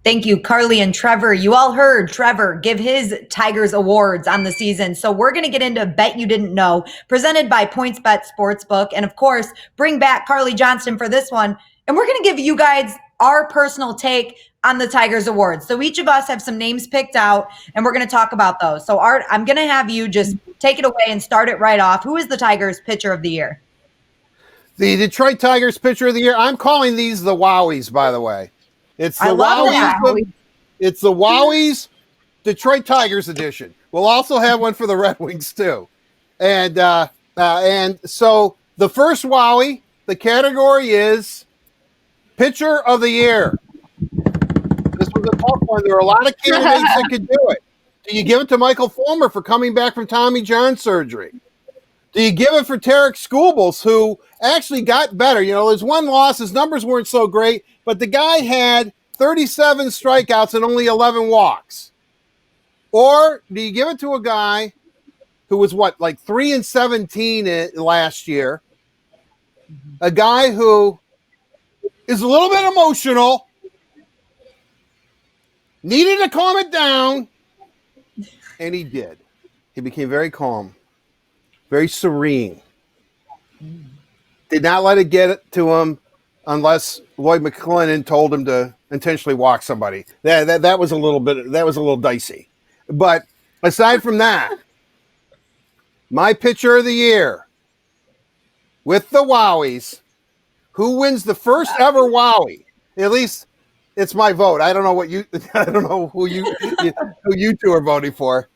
Thank you, Carly and Trevor. You all heard Trevor give his Tigers awards on the season. So we're going to get into Bet You Didn't Know, presented by PointsBet Sportsbook. And of course, bring back Carly Johnston for this one. And we're going to give you guys our personal take on the Tigers awards. So each of us have some names picked out, and we're going to talk about those. So Art, I'm going to have you just take it away and start it right off. Who is the Tigers pitcher of the year? The Detroit Tigers pitcher of the year. I'm calling these the Wowies, by the way. It's the Wowies. It's the Wowies Detroit Tigers edition. We'll also have one for the Red Wings too. And so the first Wowie, the category is pitcher of the year. This was a tough one. There were a lot of candidates that could do it. Do you give it to Michael Fulmer for coming back from Tommy John surgery? Do you give it for Tarek Skubals, who actually got better? You know, there's one loss. His numbers weren't so great, but the guy had 37 strikeouts and only 11 walks. Or do you give it to a guy who was like 3-17 last year? A guy who is a little bit emotional, needed to calm it down, and he did. He became very calm, very serene. Did not let it get to him unless Lloyd McClellan told him to intentionally walk somebody. That was a little dicey. But aside from that, my pitcher of the year with the Wowies, who wins the first ever Wowie? At least it's my vote. I don't know who you two are voting for.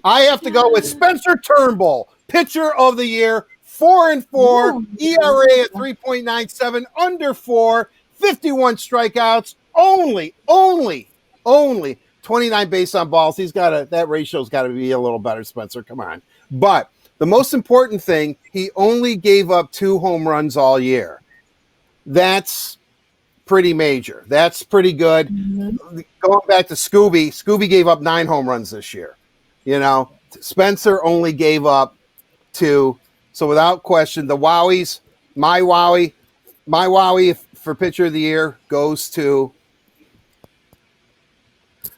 I have to go with Spencer Turnbull, pitcher of the year, 4-4, ERA at 3.97, under 4, 51 strikeouts, only 29 base on balls. That ratio's got to be a little better, Spencer. Come on. But the most important thing, he only gave up 2 home runs all year. That's pretty major. That's pretty good. Mm-hmm. Going back to Scooby gave up 9 home runs this year. You know, Spencer only gave up 2. So without question, the Wowies, my Wowie for pitcher of the year goes to.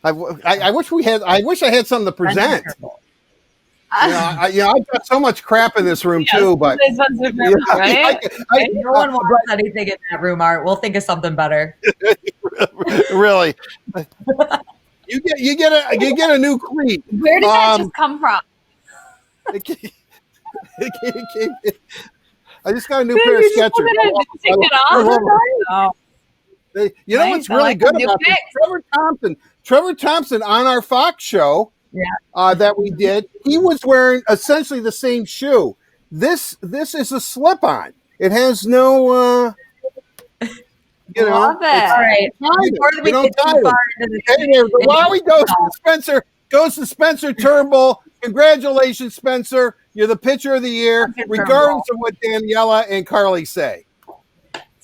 I wish I had something to present. I've got so much crap in this room too, but right? No one wants anything in that room, Art. We'll think of something better. Really, you get a new cleat. Where did that just come from? I just got a new pair of Skechers. You know what's really good about this? Trevor Thompson on our Fox show. Yeah. That we did. He was wearing essentially the same shoe. This is a slip-on. It has no. Love it. All right. Before we get too far into the Wowie goes to Spencer Turnbull. Congratulations, Spencer. You're the pitcher of the year, regardless of what Daniela and Carly say.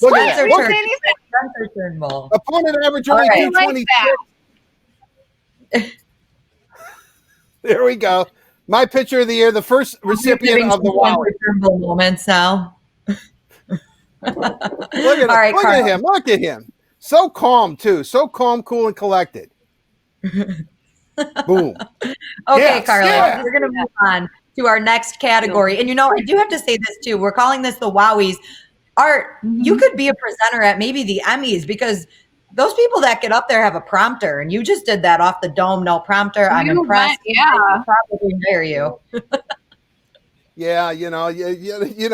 Look at that. Spencer Turnbull. Opponent average only 226. There we go. My pitcher of the year, the first recipient of the Wowie. Turnbull moments now. Look at him. So calm, too. So calm, cool, and collected. Boom. Okay, Carly, we're going to move on to our next category. And, I do have to say this, too. We're calling this the Wowies. Art, you could be a presenter at maybe the Emmys because those people that get up there have a prompter, and you just did that off the dome, no prompter. I'm impressed. I probably hire you. Yeah,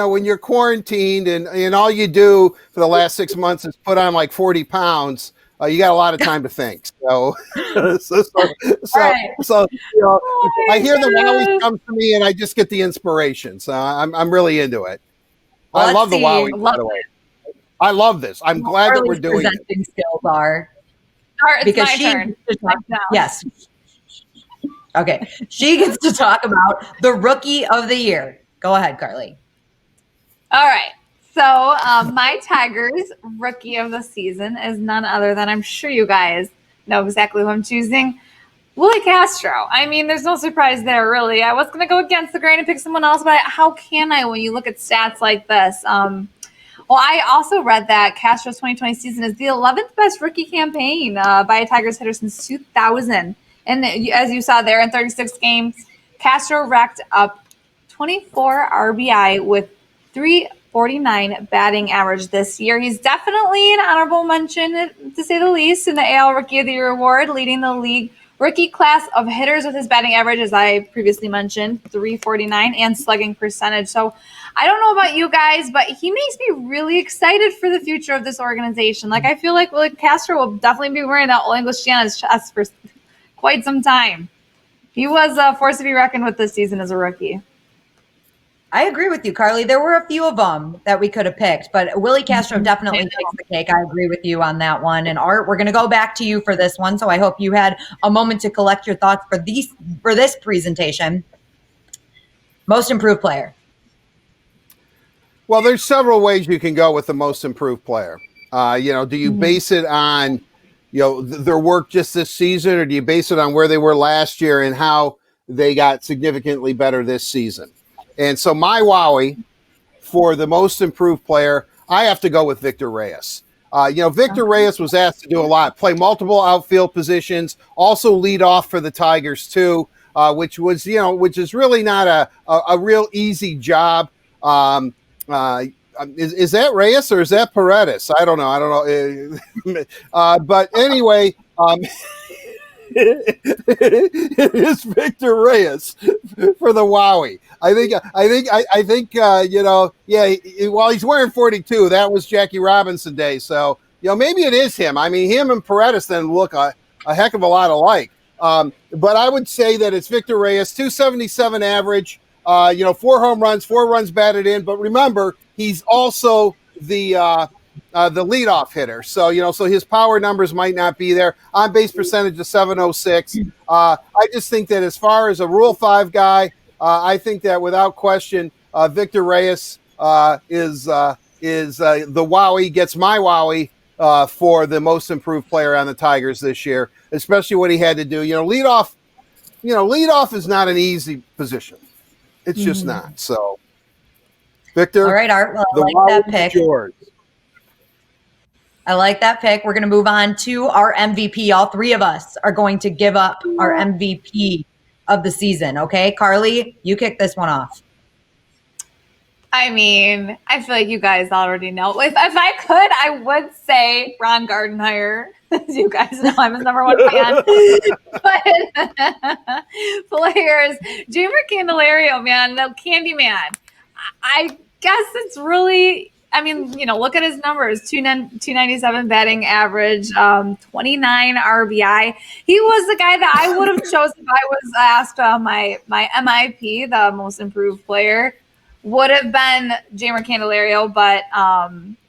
when you're quarantined and all you do for the last 6 months is put on like 40 pounds, you got a lot of time to think. So I hear the Wowie come to me, and I just get the inspiration. So I'm really into it. I love the Wowie, by the way. I love this. I'm glad that we're doing presenting it. Skills are because my turn. Yes. Okay. She gets to talk about the rookie of the year. Go ahead, Carly. All right. So my Tigers rookie of the season is none other than, I'm sure you guys know exactly who I'm choosing, Willy Castro. I mean, there's no surprise there, really. I was going to go against the grain and pick someone else, but how can I when you look at stats like this? Well, I also read that Castro's 2020 season is the 11th best rookie campaign by a Tigers hitter since 2000. And as you saw there, in 36 games, Castro racked up 24 RBI with 349 batting average this year. He's definitely an honorable mention, to say the least, in the AL Rookie of the Year award, leading the league rookie class of hitters with his batting average, as I previously mentioned, 349, and slugging percentage. So I don't know about you guys, but he makes me really excited for the future of this organization. Like, I feel like Willy Castro will definitely be wearing that Old English G on his chest for quite some time. He was a force to be reckoned with this season as a rookie. I agree with you, Carly. There were a few of them that we could have picked, but Willy Castro definitely takes the cake. I agree with you on that one. And Art, we're going to go back to you for this one. So I hope you had a moment to collect your thoughts for this presentation. Most improved player. Well, there's several ways you can go with the most improved player. Do you base it on, their work just this season, or do you base it on where they were last year and how they got significantly better this season? And so my Wowie for the most improved player, I have to go with Victor Reyes. Victor Reyes was asked to do a lot, play multiple outfield positions, also lead off for the Tigers too, which is really not a real easy job. Is that Reyes or is that Paredes? I don't know. But anyway, it is Victor Reyes for the Wowie. I think while he's wearing 42, that was Jackie Robinson Day. So, maybe it is him. I mean, him and Paredes then look a heck of a lot alike. But I would say that it's Victor Reyes, 277 average, 4 home runs, 4 runs batted in. But remember, he's also the leadoff hitter. So, so his power numbers might not be there. On base percentage of 706. I just think that as far as a Rule 5 guy, I think that without question, Victor Reyes is the Wowie, gets my Wowie for the most improved player on the Tigers this year, especially what he had to do. Leadoff is not an easy position. It's just not. So, Victor, all right, Art. Well, I like that pick. Yours. I like that pick. We're going to move on to our MVP. All three of us are going to give up our MVP of the season. Okay, Carly, you kick this one off. I mean, I feel like you guys already know. If I could, I would say Ron Gardenhire. As you guys know, I'm his #1 fan. But players, Jeimer Candelario, man, the Candyman. I guess it's really, look at his numbers, 297 batting average, 29 RBI. He was the guy that I would have chosen if I was asked my MIP, the most improved player, would have been Jeimer Candelario. But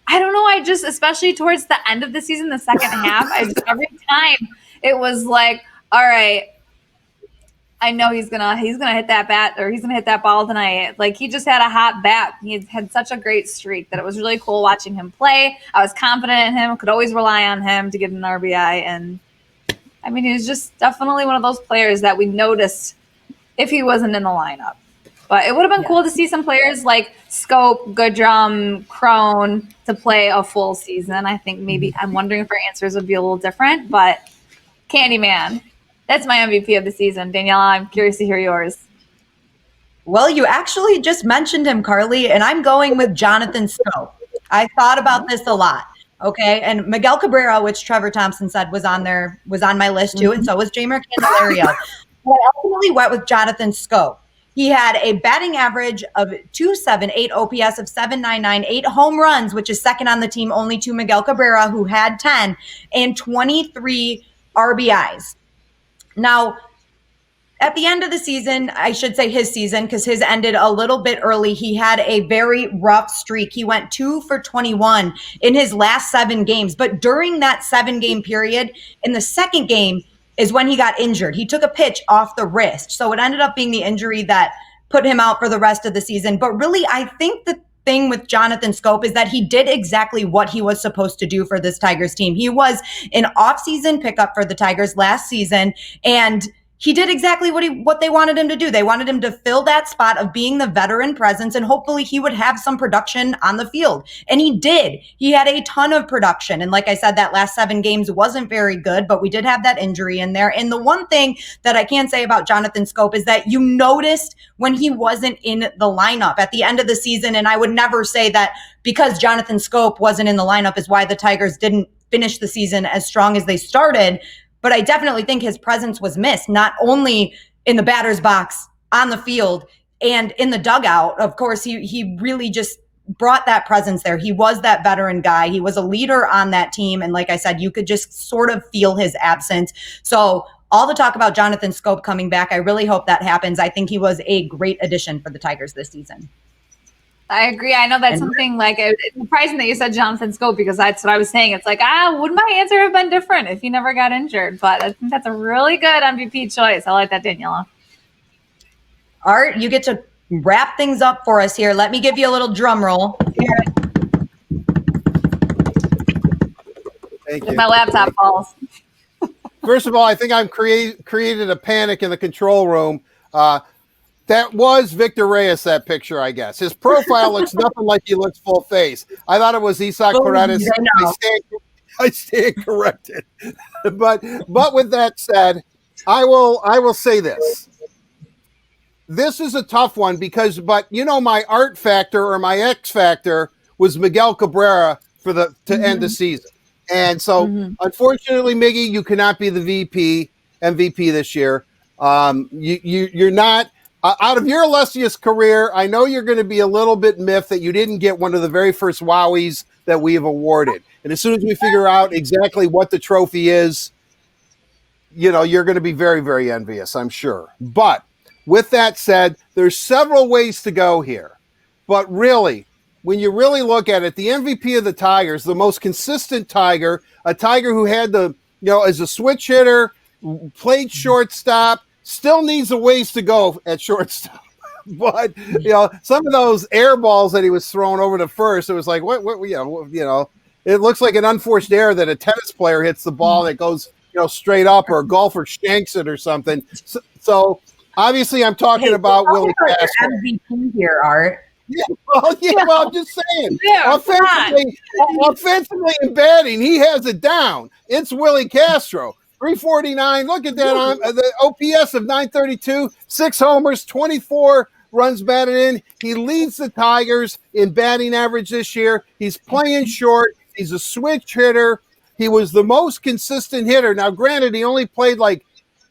I don't know. I just, especially towards the end of the season, the second half, every time it was like, all right, I know he's gonna hit that bat, or he's gonna hit that ball tonight. Like, he just had a hot bat. He had such a great streak that it was really cool watching him play. I was confident in him, could always rely on him to get an RBI. And he was just definitely one of those players that we noticed if he wasn't in the lineup. But it would have been cool to see some players like Scope, Goodrum, Crone to play a full season. I think maybe, I'm wondering if our answers would be a little different, but Candyman. That's my MVP of the season. Daniela, I'm curious to hear yours. Well, you actually just mentioned him, Carly, and I'm going with Jonathan Scope. I thought about this a lot. Okay. And Miguel Cabrera, which Trevor Thompson said was on my list too. And so was Jeimer Candelario. But I ultimately went with Jonathan Scope. He had a batting average of 278, OPS of 799, 8 home runs, which is second on the team only to Miguel Cabrera, who had 10, and 23 RBIs. Now, at the end of the season, I should say his season, because his ended a little bit early, he had a very rough streak. He went 2 for 21 in his last 7 games. But during that 7-game period, in the second game is when he got injured. He took a pitch off the wrist. So it ended up being the injury that put him out for the rest of the season. But really, I think the thing with Jonathan Scope is that he did exactly what he was supposed to do for this Tigers team. He was an off-season pickup for the Tigers last season, and he did exactly what they wanted him to do. They wanted him to fill that spot of being the veteran presence, and hopefully he would have some production on the field. And he did. He had a ton of production. And like I said, that last 7 games wasn't very good, but we did have that injury in there. And the one thing that I can say about Jonathan Scope is that you noticed when he wasn't in the lineup at the end of the season. And I would never say that because Jonathan Scope wasn't in the lineup is why the Tigers didn't finish the season as strong as they started. But I definitely think his presence was missed, not only in the batter's box, on the field, and in the dugout. Of course, he really just brought that presence there. He was that veteran guy. He was a leader on that team. And like I said, you could just sort of feel his absence. So all the talk about Jonathan Scope coming back, I really hope that happens. I think he was a great addition for the Tigers this season. I agree. I know that's something like, it's surprising that you said Jonathan Scope, because that's what I was saying. It's like, wouldn't my answer have been different if he never got injured? But I think that's a really good MVP choice. I like that, Daniela. Art, you get to wrap things up for us here. Let me give you a little drum roll. Thank If you. my laptop falls. First of all, I think I've created a panic in the control room. That was Victor Reyes, that picture, I guess. His profile looks nothing like he looks full face. I thought it was Isaac Paredes. I stand corrected. But with that said, I will say this. This is a tough one because my art factor or my X factor was Miguel Cabrera to end the season. And so, unfortunately, Miggy, you cannot be the MVP this year. You're not. Out of your illustrious career, I know you're going to be a little bit miffed that you didn't get one of the very first Wowies that we have awarded. And as soon as we figure out exactly what the trophy is, you're going to be very, very envious, I'm sure. But with that said, there's several ways to go here. But really, when you really look at it, the MVP of the Tigers, the most consistent Tiger, a Tiger who had as a switch hitter, played shortstop, still needs a ways to go at shortstop. But, some of those air balls that he was throwing over to first, it was like, it looks like an unforced error that a tennis player hits the ball that goes, straight up, or a golfer shanks it or something. So obviously I'm talking about Willy Castro. MVP here, Art. Well, I'm just saying. Offensively and batting, he has it down. It's Willy Castro. 349. Look at that. The OPS of 932, 6 homers, 24 runs batted in. He leads the Tigers in batting average this year. He's playing short. He's a switch hitter. He was the most consistent hitter. Now, granted, he only played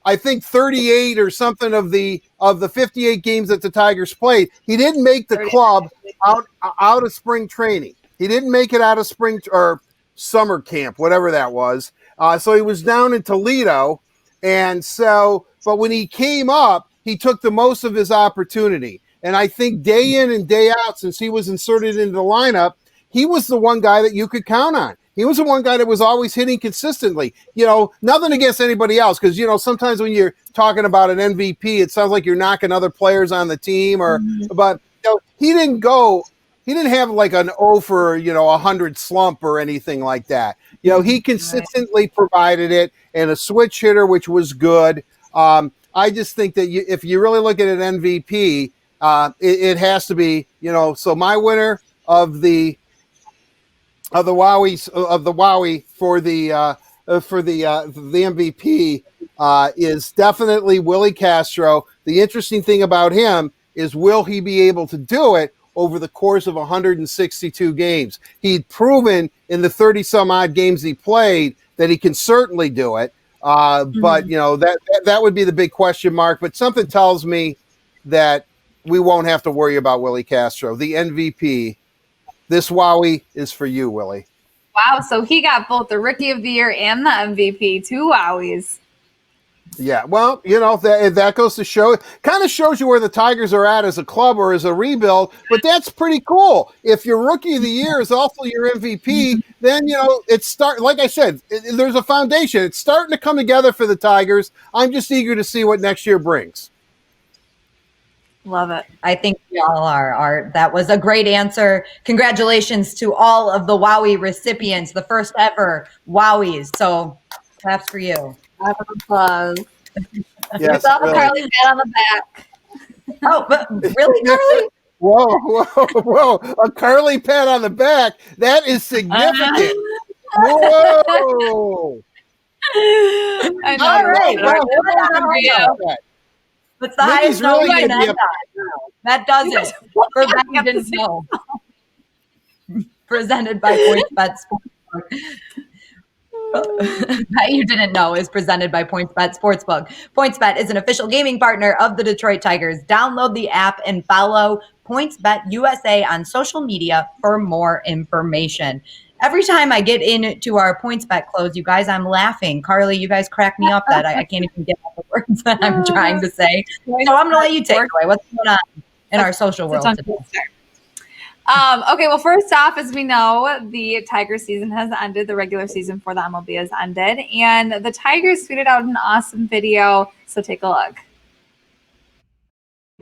I think 38 or something of the 58 games that the Tigers played. He didn't make the club out of spring training. He didn't make it out of spring or summer camp, whatever that was. So he was down in Toledo. But when he came up, he took the most of his opportunity. And I think day in and day out, since he was inserted into the lineup, he was the one guy that you could count on. He was the one guy that was always hitting consistently. Nothing against anybody else, because, sometimes when you're talking about an MVP, it sounds like you're knocking other players on the team. But he didn't have like an 0 for 100 slump or anything like that. He consistently provided it, and a switch hitter, which was good. I just think that if you really look at an MVP, it has to be So my winner of the Wowie for the MVP is definitely Willy Castro. The interesting thing about him is, will he be able to do it over the course of 162 games? He'd proven in the 30 some odd games he played that he can certainly do it. But that would be the big question mark. But something tells me that we won't have to worry about Willy Castro, the MVP. This Wowie is for you, Willie. Wow, so he got both the Rookie of the Year and the MVP, 2 Wowies. Yeah, well, that goes to show, kind of shows you where the Tigers are at as a club or as a rebuild, but that's pretty cool. If your Rookie of the Year is also your MVP, then, like I said, there's a foundation. It's starting to come together for the Tigers. I'm just eager to see what next year brings. Love it. I think we all are, Art. That was a great answer. Congratulations to all of the Wowie recipients, the first ever Wowies. So claps for you. Round of applause. Yes, It's all really. Carly pat on the back. Oh, but really, Carly? Whoa. A Carly pat on the back. That is significant. Whoa. I know. All right. Well, What's the highest really number? gonna be a- That does it. For that you didn't know. Presented by PointsBet Sportsbook. That you didn't know is presented by PointsBet Sportsbook. PointsBet is an official gaming partner of the Detroit Tigers. Download the app and follow PointsBet USA on social media for more information. Every time I get into our PointsBet close, you guys, I'm laughing. Carly, you guys crack me up that I can't even get out the words that I'm trying to say. So I'm going to let you take it away. What's going on in our social world today? Okay, well, first off, as we know, the Tigers season has ended. The regular season for the MLB has ended. And the Tigers tweeted out an awesome video. So take a look.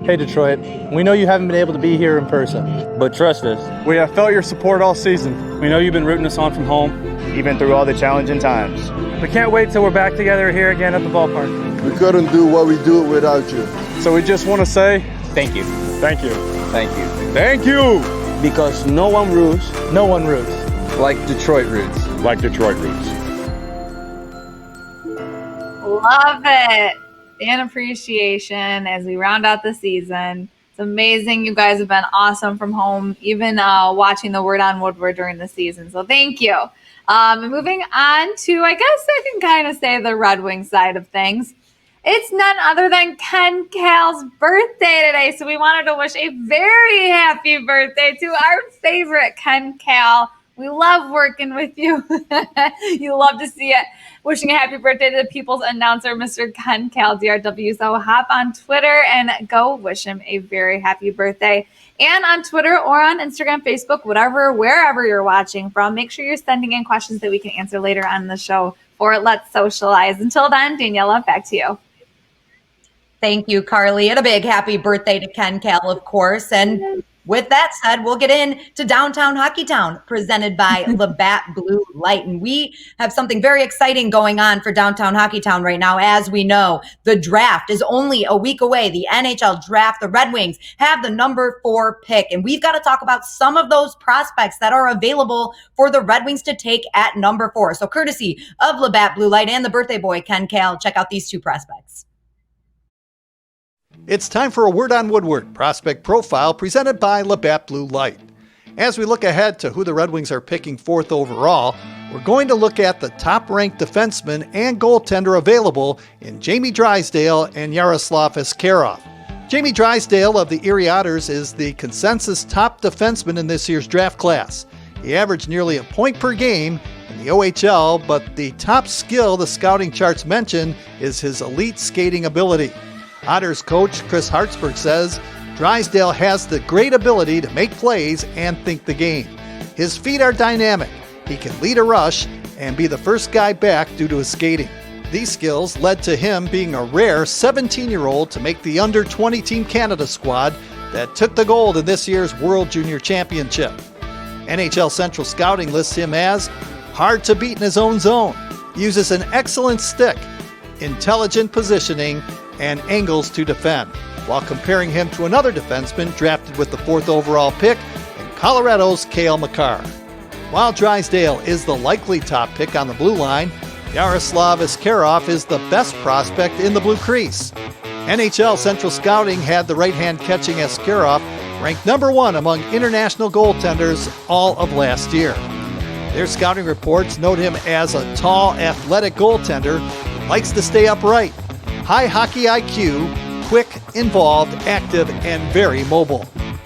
Hey Detroit, we know you haven't been able to be here in person, but trust us, we have felt your support all season. We know you've been rooting us on from home. even through all the challenging times. We can't wait till we're back together here again at the ballpark. We couldn't do what we do without you. So we just want to say thank you. Thank you. Thank you. Thank you! Because no one roots like Detroit roots. like Detroit roots. Love it. Fan appreciation as we round out the season. It's amazing. You guys have been awesome from home, even watching the Word on Woodward during the season. So thank you. Moving on to, I guess I can kind of say the Red Wings side of things. It's none other than Ken Cal's birthday today. So we wanted to wish a very happy birthday to our favorite Ken Cal. We love working with you. You love to see it. Wishing a happy birthday to the People's Announcer, Mr. Ken Cal, DRW. So hop on Twitter and go wish him a very happy birthday. And on Twitter or on Instagram, Facebook, whatever, wherever you're watching from, make sure you're sending in questions that we can answer later on in the show for Let's Socialize. Until then, Daniela, back to you. Thank you, Carly. And a big happy birthday to Ken Cal, of course. And with that said, we'll get into Downtown Hockey Town, presented by Labatt Blue Light. And we have something very exciting going on for Downtown Hockey Town right now. As we know, the draft is only a week away. The NHL Draft, the Red Wings have the number 4 pick. And we've got to talk about some of those prospects that are available for the Red Wings to take at number 4. So courtesy of Labatt Blue Light and the birthday boy, Ken Cal, check out these 2 prospects. It's time for a Word on Woodward prospect profile presented by Labatt Blue Light. As we look ahead to who the Red Wings are picking 4th overall, we're going to look at the top-ranked defenseman and goaltender available in Jamie Drysdale and Yaroslav Askarov. Jamie Drysdale of the Erie Otters is the consensus top defenseman in this year's draft class. He averaged nearly a point per game in the OHL, but the top skill the scouting charts mention is his elite skating ability. Otters coach Chris Hartsburg says Drysdale has the great ability to make plays and think the game. His feet are dynamic. He can lead a rush and be the first guy back due to his skating. These skills led to him being a rare 17-year-old to make the under-20 Team Canada squad that took the gold in this year's World Junior Championship. NHL Central Scouting lists him as hard to beat in his own zone, uses an excellent stick, intelligent positioning, and angles to defend, while comparing him to another defenseman drafted with the 4th overall pick in Colorado's Cale Makar. While Drysdale is the likely top pick on the blue line, Yaroslav Askarov is the best prospect in the blue crease. NHL Central Scouting had the right-hand catching Askarov ranked number 1 among international goaltenders all of last year. Their scouting reports note him as a tall, athletic goaltender who likes to stay upright. High hockey IQ, quick, involved, active, and very mobile.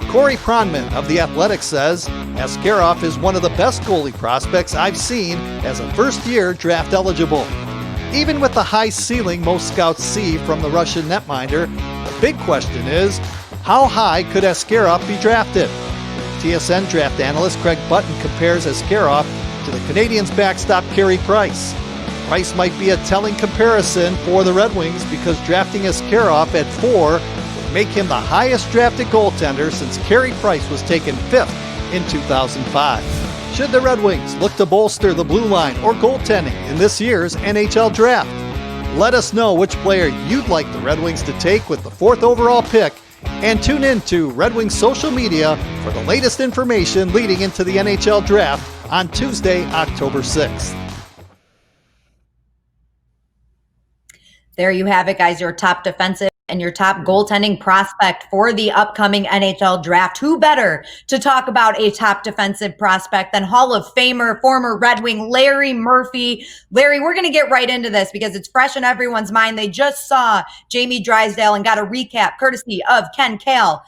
Corey Pronman of The Athletic says Askarov is one of the best goalie prospects I've seen as a first-year draft eligible. Even with the high ceiling most scouts see from the Russian netminder, the big question is, how high could Askarov be drafted? TSN draft analyst Craig Button compares Askarov to the Canadiens' backstop Carey Price. Price might be a telling comparison for the Red Wings because drafting Askarov at 4 would make him the highest drafted goaltender since Carey Price was taken 5th in 2005. Should the Red Wings look to bolster the blue line or goaltending in this year's NHL Draft? Let us know which player you'd like the Red Wings to take with the 4th overall pick, and tune in to Red Wings social media for the latest information leading into the NHL Draft on Tuesday, October 6th. There you have it, guys, your top defensive and your top goaltending prospect for the upcoming NHL Draft. Who better to talk about a top defensive prospect than Hall of Famer, former Red Wing, Larry Murphy. Larry, we're going to get right into this because it's fresh in everyone's mind. They just saw Jamie Drysdale and got a recap courtesy of Ken Cal.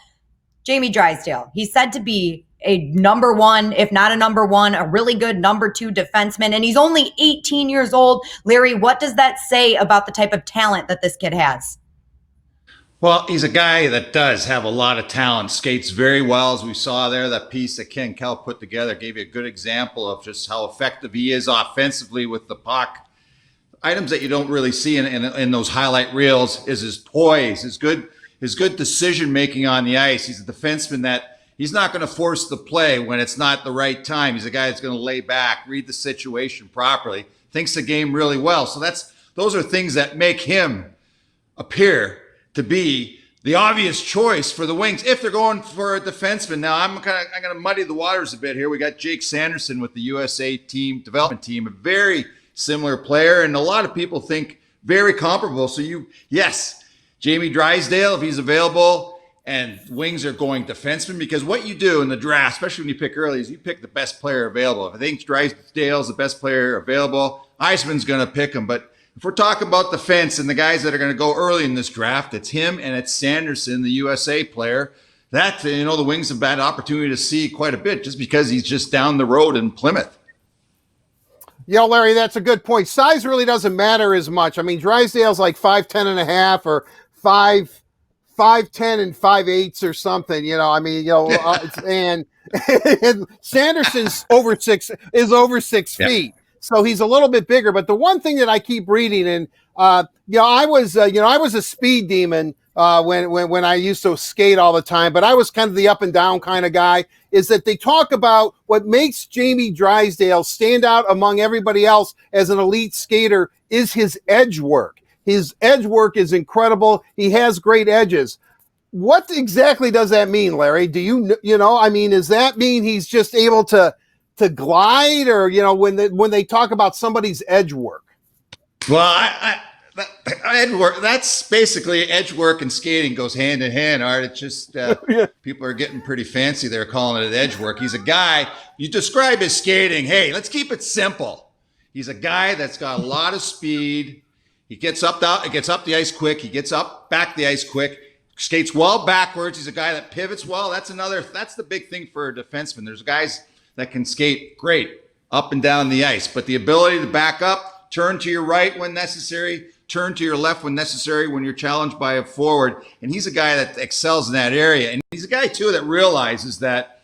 Jamie Drysdale, he's said to be a number 1, if not a number 1, a really good number 2 defenseman, and he's only 18 years old. Larry, what does that say about the type of talent that this kid has? Well, he's a guy that does have a lot of talent, skates very well, as we saw there. That piece that Ken Cal put together gave you a good example of just how effective he is offensively with the puck. Items that you don't really see in those highlight reels is his poise, his good decision-making on the ice. He's a defenseman that He's not going to force the play when it's not the right time. He's a guy that's going to lay back, read the situation properly, thinks the game really well. So those are things that make him appear to be the obvious choice for the Wings if they're going for a defenseman. Now, I'm going to muddy the waters a bit here. We got Jake Sanderson with the USA team development team, a very similar player, and a lot of people think very comparable. So yes, Jamie Drysdale, if he's available, and Wings are going defenseman, because what you do in the draft, especially when you pick early, is you pick the best player available. If I think Drysdale's the best player available, Eisman's going to pick him. But if we're talking about defense and the guys that are going to go early in this draft, it's him and it's Sanderson, the USA player. That, the Wings have had an opportunity to see quite a bit just because he's just down the road in Plymouth. Yeah, Larry, that's a good point. Size really doesn't matter as much. I mean, Drysdale's like 5'10" and a half or 5'10" and 5/8 or something, and Sanderson's over 6 feet. So he's a little bit bigger, but the one thing that I keep reading, and I was a speed demon when I used to skate all the time, but I was kind of the up and down kind of guy. Is that they talk about what makes Jamie Drysdale stand out among everybody else as an elite skater is his edge work. His edge work is incredible. He has great edges. What exactly does that mean, Larry? Do does that mean he's just able to glide, or when they talk about somebody's edge work? Well, edge work, that's basically edge work and skating goes hand in hand, Art. It's just people are getting pretty fancy. They're calling it edge work. He's a guy, you describe his skating. Hey, let's keep it simple. He's a guy that's got a lot of speed. He gets up the ice quick. He gets back the ice quick. Skates well backwards. He's a guy that pivots well. That's the big thing for a defenseman. There's guys that can skate great up and down the ice, but the ability to back up, turn to your right when necessary, turn to your left when necessary when you're challenged by a forward. And he's a guy that excels in that area. And he's a guy, too, that realizes that,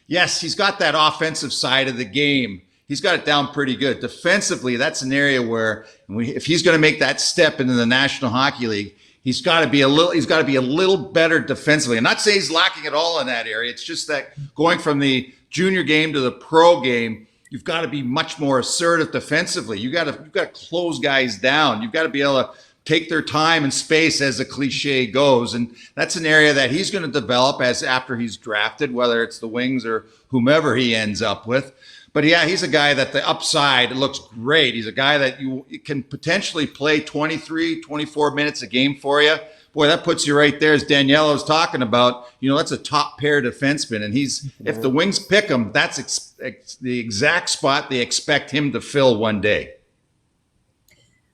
yes, he's got that offensive side of the game. He's got it down pretty good. Defensively, that's an area where if he's going to make that step into the National Hockey League, he's got to be a little better defensively. I'm not saying he's lacking at all in that area. It's just that going from the junior game to the pro game, you've got to be much more assertive defensively. You've got to close guys down. You've got to be able to take their time and space, as the cliche goes. And that's an area that he's going to develop after he's drafted, whether it's the Wings or whomever he ends up with. But yeah, he's a guy that the upside looks great. He's a guy that you can potentially play 23, 24 minutes a game for you. Boy, that puts you right there, as Daniela was talking about. That's a top pair defenseman. And if the Wings pick him, that's the exact spot they expect him to fill one day.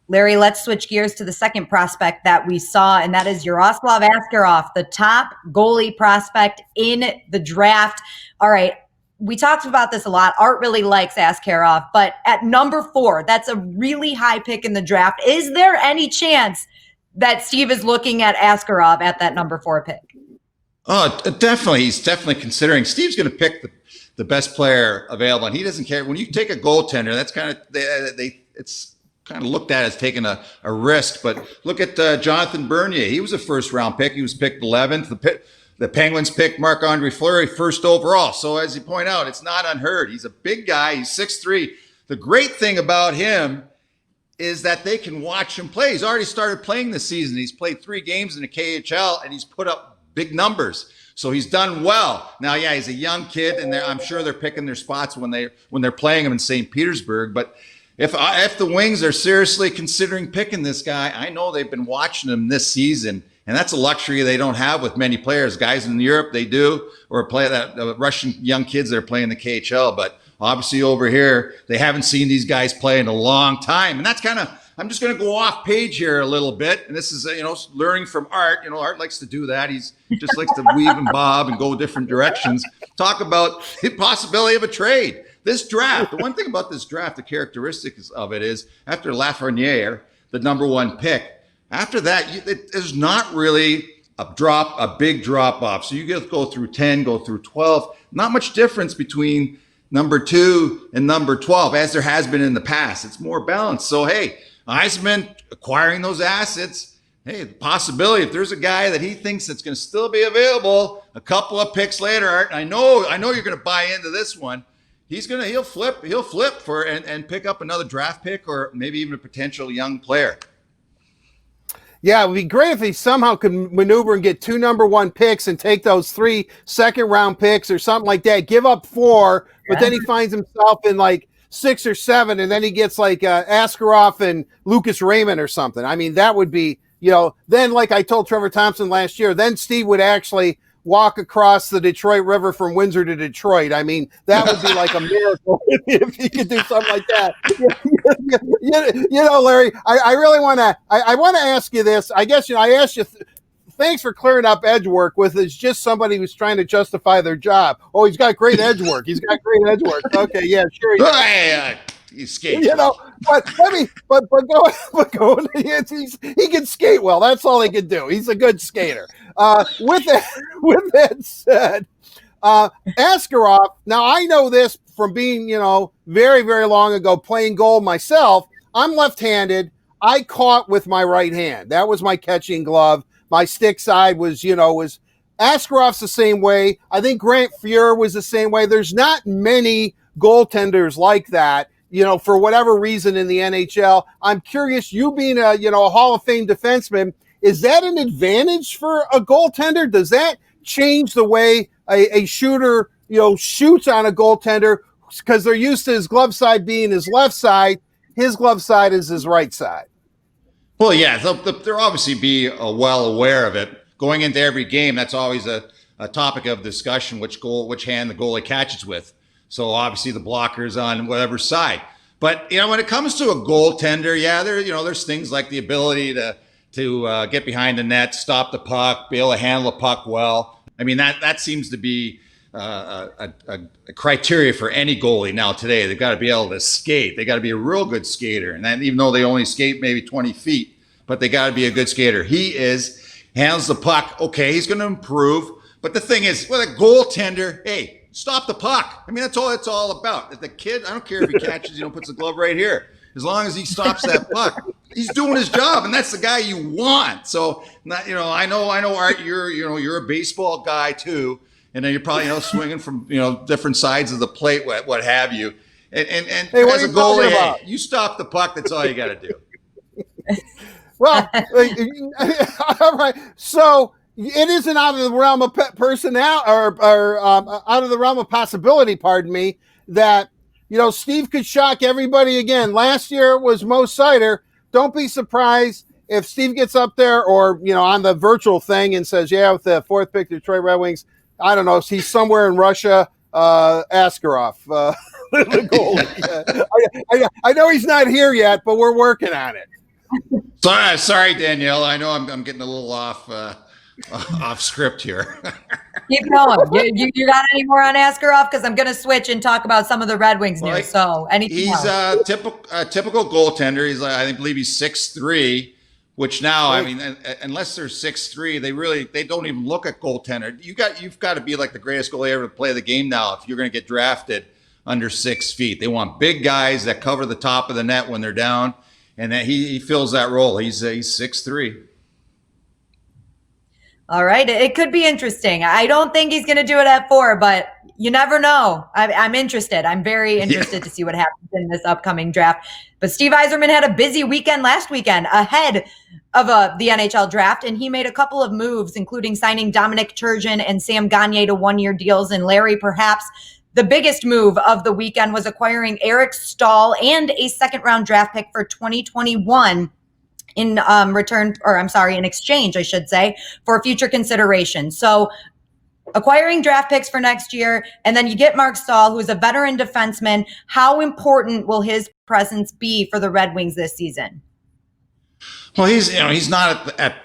Larry, let's switch gears to the second prospect that we saw, and that is Yaroslav Askarov, the top goalie prospect in the draft. All right. We talked about this a lot. Art really likes Askarov, but at number 4, that's a really high pick in the draft. Is there any chance that Steve is looking at Askarov at that number 4 pick? Oh, definitely. He's definitely considering. Steve's going to pick the best player available, and he doesn't care. When you take a goaltender, that's kind of it's kind of looked at as taking a risk. But look at Jonathan Bernier. He was a first-round pick. He was picked 11th. The Penguins picked Marc-Andre Fleury first overall. So as you point out, it's not unheard. He's a big guy. He's 6'3". The great thing about him is that they can watch him play. He's already started playing this season. He's played 3 games in the KHL, and he's put up big numbers. So he's done well. Now, yeah, he's a young kid, and I'm sure they're picking their spots when they're playing him in St. Petersburg. But if the Wings are seriously considering picking this guy, I know they've been watching him this season. And that's a luxury they don't have with many players. Guys in Europe, they do, or Russian young kids that are playing the KHL. But obviously over here, they haven't seen these guys play in a long time. And that's I'm just going to go off page here a little bit. And this is, learning from Art. Art likes to do that. He just likes to weave and bob and go different directions. Talk about the possibility of a trade. This draft, the one thing about this draft, the characteristics of it is after Lafreniere, the number 1 pick, after that, there's not really a big drop off. So you go through 10, go through 12. Not much difference between number 2 and number 12, as there has been in the past. It's more balanced. So, hey, Eisman acquiring those assets. hey, the possibility, if there's a guy that he thinks that's going to still be available a couple of picks later, Art, I know you're going to buy into this one. He'll flip for and pick up another draft pick or maybe even a potential young player. Yeah, it would be great if he somehow could maneuver and get 2 number 1 picks and take those 3 second-round picks or something like that. Give up 4, but then he finds himself in like 6 or 7, and then he gets like Askarov and Lucas Raymond or something. I mean, that would be, then like I told Trevor Thompson last year, then Steve would actually walk across the Detroit River from Windsor to Detroit. I mean, that would be like a miracle if he could do something like that. Larry, I really want to, I want to ask you this. I guess, I asked you, thanks for clearing up edge work with it's just somebody who's trying to justify their job. Oh, he's got great edge work. He's got great edge work. Okay, yeah, sure. He skates. But he can skate well. That's all he can do. He's a good skater. With that said, Askarov. Now I know this from being, very, very long ago playing goal myself. I'm left-handed. I caught with my right hand. That was my catching glove. My stick side was Askarov's the same way. I think Grant Fuhr was the same way. There's not many goaltenders like that, for whatever reason in the NHL. I'm curious, you being a Hall of Fame defenseman, is that an advantage for a goaltender? Does that change the way a shooter, shoots on a goaltender because they're used to his glove side being his left side, his glove side is his right side? Well, yeah, they'll obviously be well aware of it. Going into every game, that's always a topic of discussion, which hand the goalie catches with. So obviously the blocker's on whatever side. But, when it comes to a goaltender, yeah, there's things like the ability to get behind the net, stop the puck, be able to handle the puck well. I mean, that seems to be a criteria for any goalie now today. They've got to be able to skate. They got to be a real good skater. And then even though they only skate maybe 20 feet, but they got to be a good skater. Handles the puck. Okay, he's going to improve. But the thing is, with a goaltender, hey, stop the puck. I mean, that's all it's all about. The kid, I don't care if he catches, puts the glove right here. As long as he stops that puck, he's doing his job, and that's the guy you want. So, I know, Art, you're a baseball guy too, and then you're probably swinging from different sides of the plate, what have you. And hey, as a goalie, hey, you stop the puck. That's all you got to do. Well, all right. So it isn't out of the realm of personnel or out of the realm of possibility, pardon me, that Steve could shock everybody again. Last year it was Mo Seider. Don't be surprised if Steve gets up there or, on the virtual thing and says, yeah, with the 4th pick, Detroit Red Wings, I don't know, he's somewhere in Russia, Askarov, the goalie. I know he's not here yet, but we're working on it. Sorry, Danielle. I know I'm getting a little off script here. Keep going. You got any more on Askarov? Because I'm going to switch and talk about some of the Red Wings news. So he's a typical goaltender. He's I believe he's 6'3", which now, I mean, unless they're 6'3", they don't even look at goaltender. You've got to be like the greatest goalie ever to play the game now if you're going to get drafted under 6 feet. They want big guys that cover the top of the net when they're down, and that he fills that role. He's 6'3". All right. It could be interesting. I don't think he's going to do it at 4, but you never know. I'm interested. I'm very interested to see what happens in this upcoming draft. But Steve Yzerman had a busy weekend last weekend ahead of the NHL draft, and he made a couple of moves, including signing Dominic Turgeon and Sam Gagner to 1-year deals. And Larry, perhaps the biggest move of the weekend was acquiring Eric Stahl and a second-round draft pick for 2021 in exchange, I should say, for future consideration. So acquiring draft picks for next year, and then you get Mark Stahl, who's a veteran defenseman. How important will his presence be for the Red Wings this season? Well, he's not at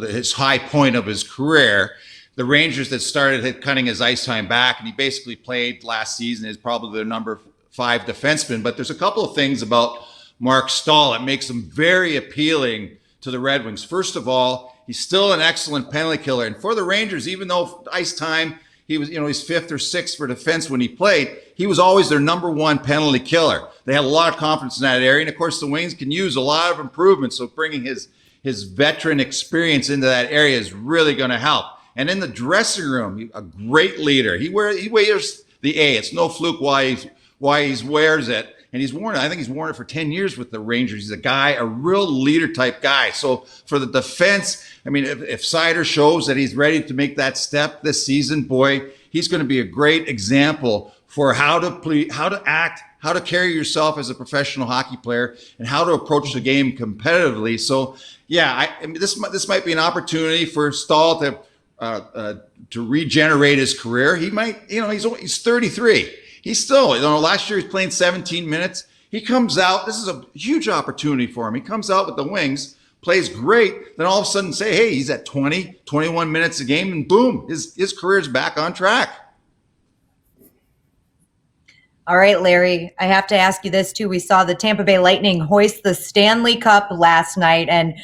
his high point of his career. The Rangers that started cutting his ice time back, and he basically played last season as probably their number 5 defenseman. But there's a couple of things about Mark Stahl that makes him very appealing to the Red Wings. First of all, he's still an excellent penalty killer. And for the Rangers, even though ice time, he was, he's 5th or 6th for defense when he played, he was always their number 1 penalty killer. They had a lot of confidence in that area. And of course, the Wings can use a lot of improvements. So bringing his his veteran experience into that area is really going to help. And in the dressing room, a great leader. He wears the A. It's no fluke why he wears it. And he's worn it. I think he's worn it for 10 years with the Rangers. He's a real leader type guy. So for the defense, I mean, if Seider shows that he's ready to make that step this season, boy, he's going to be a great example for how to act, how to carry yourself as a professional hockey player, and how to approach the game competitively. So, yeah, I mean, this might be an opportunity for Stahl to regenerate his career. He might, he's 33. He's still, last year he's playing 17 minutes. He comes out. This is a huge opportunity for him. He comes out with the Wings, plays great. Then all of a sudden say, hey, he's at 20, 21 minutes a game, and boom, his career's back on track. All right, Larry, I have to ask you this too. We saw the Tampa Bay Lightning hoist the Stanley Cup last night, and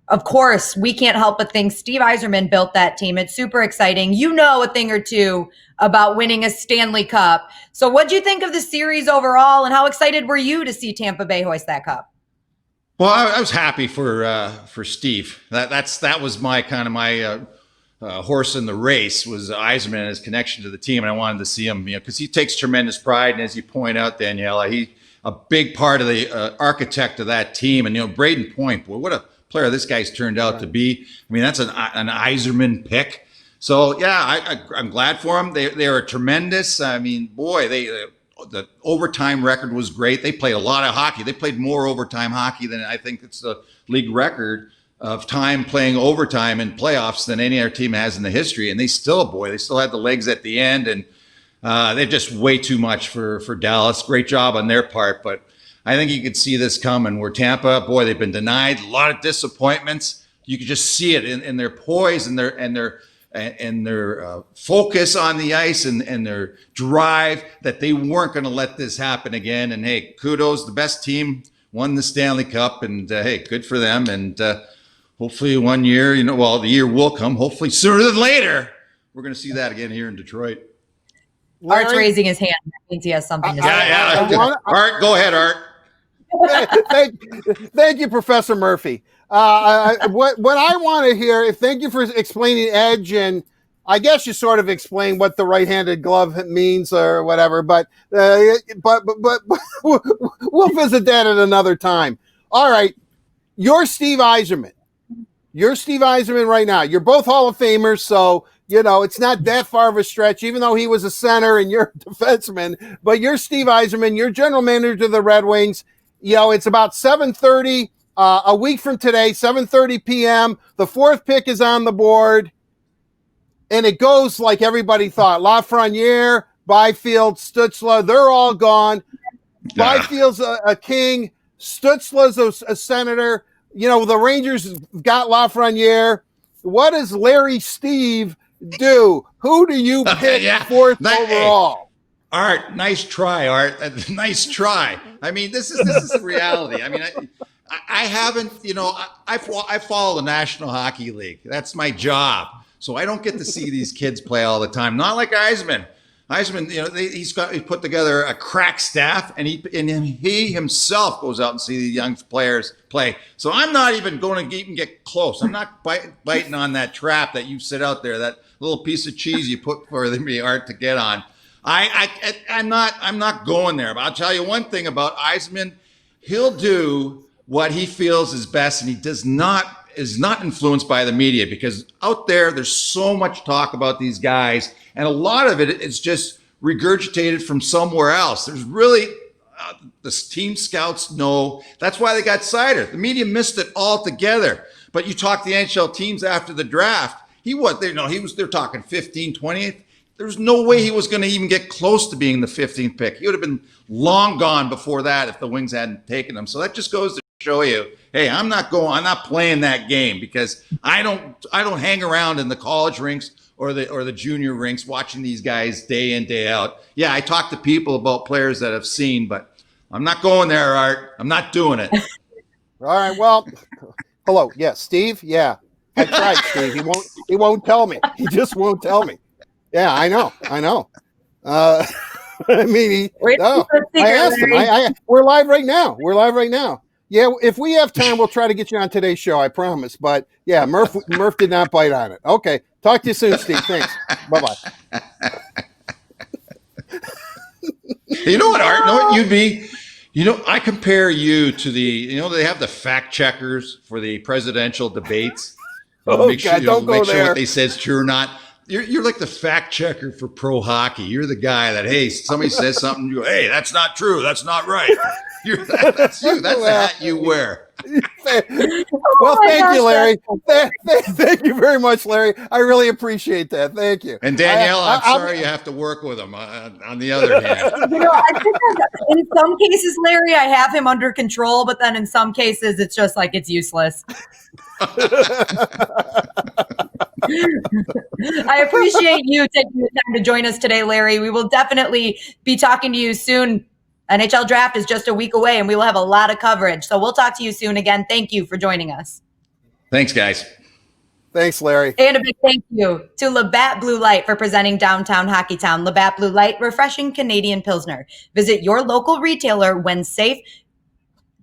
of course, we can't help but think Steve Yzerman built that team. It's super exciting. You know a thing or two about winning a Stanley Cup. So what do you think of the series overall, and how excited were you to see Tampa Bay hoist that cup? Well, I was happy for Steve. That was my horse in the race, was Yzerman and his connection to the team, and I wanted to see him, because he takes tremendous pride, and as you point out, Daniela, he's a big part of the architect of that team. And Braden Point, boy, what a player this guy's turned out to be. I mean, that's an Yzerman pick. So yeah, I'm glad for him. They are tremendous. I mean, boy, the overtime record was great. They played a lot of hockey. They played more overtime hockey than I think it's the league record of time playing overtime in playoffs than any other team has in the history. And they still had the legs at the end, and they're just way too much for Dallas. Great job on their part, but I think you could see this coming. Where Tampa, boy, they've been denied a lot of disappointments. You could just see it in their poise and their focus on the ice and their drive that they weren't going to let this happen again. And hey, kudos, the best team won the Stanley Cup, and hey, good for them. And hopefully one year, the year will come, hopefully sooner than later, we're going to see that again here in Detroit. Art's raising his hand. That means he has something to say. Art, go ahead, Art. Thank you, Professor Murphy. What I want to hear, thank you for explaining edge, and I guess you sort of explained what the right-handed glove means or whatever, but we'll visit that at another time. All right, you're Steve Yzerman. You're Steve Yzerman right now. You're both Hall of Famers, so it's not that far of a stretch, even though he was a center and you're a defenseman. But you're Steve Yzerman. You're general manager of the Red Wings. It's about 7:30 a week from today, 7:30 p.m. The fourth pick is on the board, and it goes like everybody thought. Lafreniere, Byfield, Stützle, they're all gone. Byfield's a king. Stützle's a senator. The Rangers got Lafreniere. What does Larry Steve do? Who do you pick fourth overall? Art, nice try, Art. Nice try. I mean, this is reality. I mean, I haven't, I follow the National Hockey League. That's my job. So I don't get to see these kids play all the time. Not like Yzerman. Yzerman, he's put together a crack staff, and he himself goes out and see the young players play. So I'm not even going to even get close. I'm not biting on that trap that you set out there, that little piece of cheese you put for the Art to get on. I'm not going there. But I'll tell you one thing about Yzerman: he'll do what he feels is best, and he is not influenced by the media, because out there's so much talk about these guys, and a lot of it is just regurgitated from somewhere else. There's really the team scouts know that's why they got Seider. The media missed it altogether. But you talk to the NHL teams after the draft, they're talking 15, 20th. There's no way he was going to even get close to being the 15th pick. He would have been long gone before that if the Wings hadn't taken him. So that just goes to show you, hey, I'm not playing that game, because I don't hang around in the college rinks or the junior rinks watching these guys day in, day out. Yeah, I talk to people about players that I've seen, but I'm not going there, Art. I'm not doing it. All right, well, hello. Yeah, Steve? Yeah. I tried, Steve. He won't tell me. He just won't tell me. Yeah, I know. I mean, I asked him. We're live right now. Yeah, if we have time, we'll try to get you on today's show, I promise. But yeah, Murph did not bite on it. Okay. Talk to you soon, Steve. Thanks. Bye-bye. You know what, Art? You know what you'd be? I compare you to they have the fact checkers for the presidential debates. Don't go make sure there. what they say is true or not. You're like the fact checker for pro hockey. You're the guy that, hey, somebody says something, you go, hey, that's not true. That's not right. That's you. That's the hat you wear. Well, thank you, Larry. Thank you very much, Larry. I really appreciate that. Thank you. And Danielle, I'm sorry you have to work with him. On the other hand, I think in some cases, Larry, I have him under control, but then in some cases, it's just like it's useless. I appreciate you taking the time to join us today, Larry. We will definitely be talking to you soon. NHL Draft is just a week away, and we will have a lot of coverage. So we'll talk to you soon again. Thank you for joining us. Thanks, guys. Thanks, Larry. And a big thank you to Labatt Blue Light for presenting Downtown Hockeytown. Labatt Blue Light, refreshing Canadian Pilsner. Visit your local retailer when safe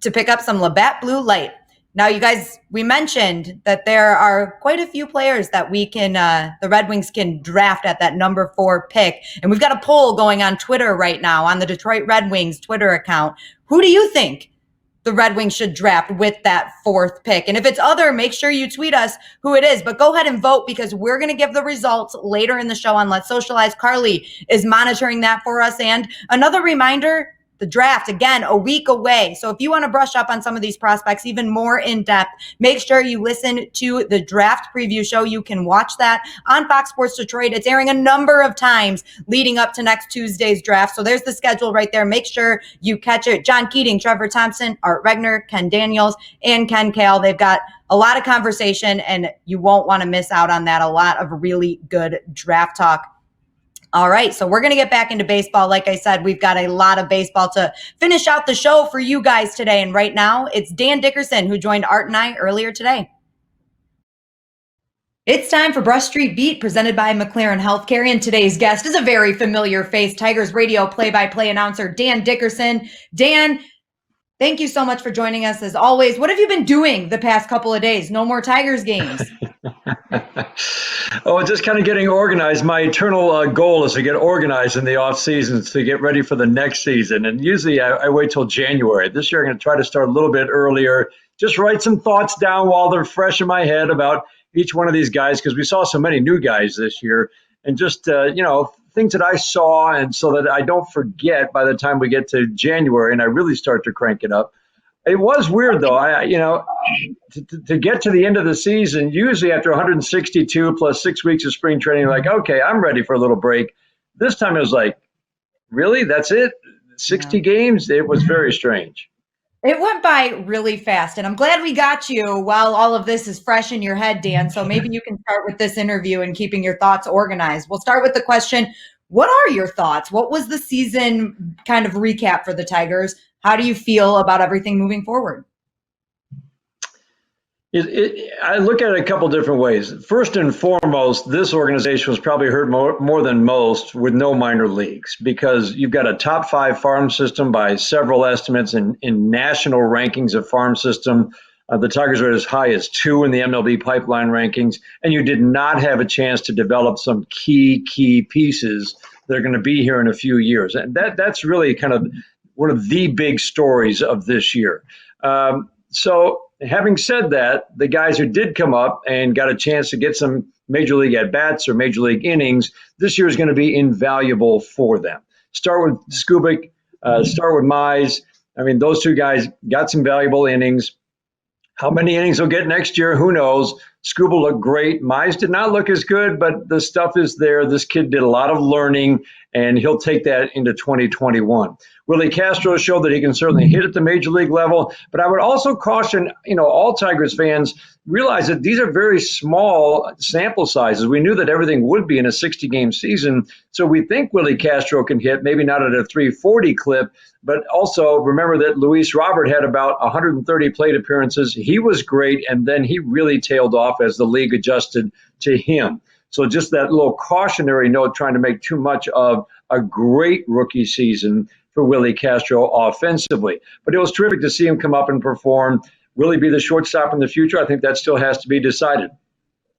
to pick up some Labatt Blue Light. Now, you guys, we mentioned that there are quite a few players that the Red Wings can draft at that number 4 pick. And we've got a poll going on Twitter right now on the Detroit Red Wings Twitter account. Who do you think the Red Wings should draft with that 4th pick? And if it's other, make sure you tweet us who it is. But go ahead and vote, because we're going to give the results later in the show on Let's Socialize. Carly is monitoring that for us. And another reminder, the draft, again, a week away. So if you want to brush up on some of these prospects even more in depth, make sure you listen to the draft preview show. You can watch that on Fox Sports Detroit. It's airing a number of times leading up to next Tuesday's draft. So there's the schedule right there. Make sure you catch it. John Keating, Trevor Thompson, Art Regner, Ken Daniels, and Ken Kale. They've got a lot of conversation, and you won't want to miss out on that. A lot of really good draft talk. All right, so we're going to get back into baseball. Like I said, we've got a lot of baseball to finish out the show for you guys today. And right now, it's Dan Dickerson, who joined Art and I earlier today. It's time for Brush Street Beat, presented by McLaren Healthcare. And today's guest is a very familiar face, Tigers radio play-by-play announcer Dan Dickerson. Dan, thank you so much for joining us as always. What have you been doing the past couple of days? No more Tigers games. Oh, just kind of getting organized. My eternal goal is to get organized in the off season to get ready for the next season. And usually I wait till January. This year I'm going to try to start a little bit earlier. Just write some thoughts down while they're fresh in my head about each one of these guys, because we saw so many new guys this year. And just, things that I saw, and so that I don't forget by the time we get to January and I really start to crank it up. It was weird, though. To get to the end of the season, usually after 162 plus 6 weeks of spring training, like, okay, I'm ready for a little break. This time it was like, really? That's it? 60 games? It was very strange. It went by really fast, and I'm glad we got you while all of this is fresh in your head, Dan. So maybe you can start with this interview and keeping your thoughts organized. We'll start with the question, what are your thoughts? What was the season kind of recap for the Tigers? How do you feel about everything moving forward? I look at it a couple different ways. First and foremost, this organization was probably hurt more than most with no minor leagues, because you've got a top 5 farm system by several estimates in national rankings of farm system. The Tigers are as high as 2 in the MLB pipeline rankings, and you did not have a chance to develop some key pieces that are going to be here in a few years. And that's really kind of one of the big stories of this year. So having said that, the guys who did come up and got a chance to get some major league at-bats or major league innings, this year is going to be invaluable for them. Start with Skubik, start with Mize. I mean, those 2 guys got some valuable innings. How many innings they'll get next year, who knows? Skubal looked great. Mize did not look as good, but the stuff is there. This kid did a lot of learning, and he'll take that into 2021. Willy Castro showed that he can certainly hit at the major league level, but I would also caution, all Tigers fans realize that these are very small sample sizes. We knew that everything would be in a 60-game season, so we think Willy Castro can hit, maybe not at a 340 clip, but also remember that Luis Robert had about 130 plate appearances. He was great, and then he really tailed off as the league adjusted to him. So just that little cautionary note, trying to make too much of a great rookie season for Willy Castro offensively. But it was terrific to see him come up and perform. Will he be the shortstop in the future? I think that still has to be decided.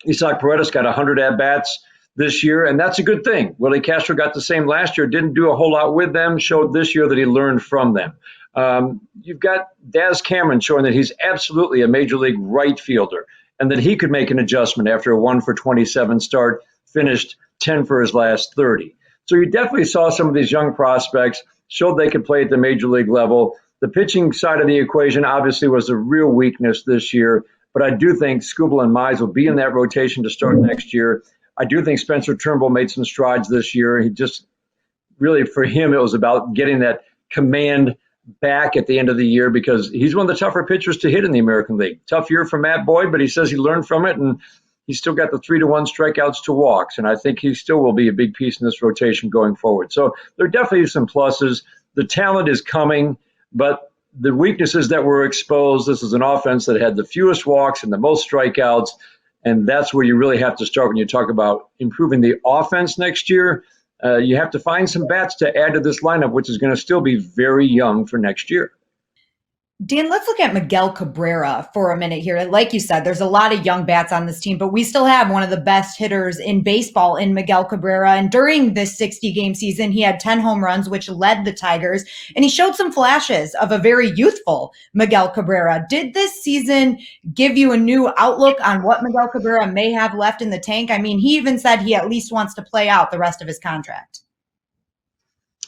Isaac Paredes got 100 at-bats this year, and that's a good thing. Willy Castro got the same last year, didn't do a whole lot with them, showed this year that he learned from them. You've got Daz Cameron showing that he's absolutely a major league right fielder and that he could make an adjustment after a 1-for-27 start, finished 10 for his last 30. So you definitely saw some of these young prospects showed they could play at the major league level. The pitching side of the equation obviously was a real weakness this year, but I do think Skubal and Mize will be in that rotation to start next year. I do think Spencer Turnbull made some strides this year. He just really, for him, it was about getting that command back at the end of the year because he's one of the tougher pitchers to hit in the American League. Tough year for Matt Boyd, but he says he learned from it, and he's still got the 3-1 strikeouts to walks, and I think he still will be a big piece in this rotation going forward. So there are definitely some pluses. The talent is coming, but the weaknesses that were exposed, this is an offense that had the fewest walks and the most strikeouts, and that's where you really have to start when you talk about improving the offense next year. You have to find some bats to add to this lineup, which is going to still be very young for next year. Dan, let's look at Miguel Cabrera for a minute here. Like you said, there's a lot of young bats on this team, but we still have one of the best hitters in baseball in Miguel Cabrera. And during this 60-game season, he had 10 home runs, which led the Tigers. And he showed some flashes of a very youthful Miguel Cabrera. Did this season give you a new outlook on what Miguel Cabrera may have left in the tank? I mean, he even said he at least wants to play out the rest of his contract.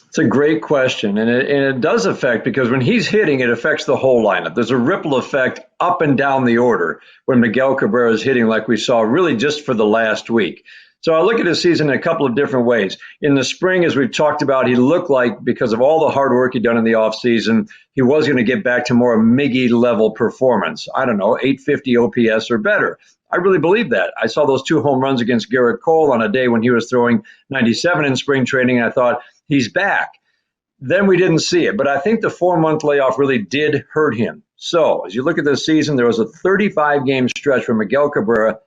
It's a great question, and it does affect, because when he's hitting, it affects the whole lineup. There's a ripple effect up and down the order when Miguel Cabrera is hitting, like we saw really just for the last week. So I look at his season in a couple of different ways. In the spring, as we've talked about, he looked like, because of all the hard work he'd done in the offseason, he was going to get back to more Miggy-level performance. I don't know, 850 OPS or better. I really believe that. I saw those 2 home runs against Garrett Cole on a day when he was throwing 97 in spring training, and I thought, he's back. Then we didn't see it, but I think the 4-month layoff really did hurt him. So as you look at this season, there was a 35-game stretch where Miguel Cabrera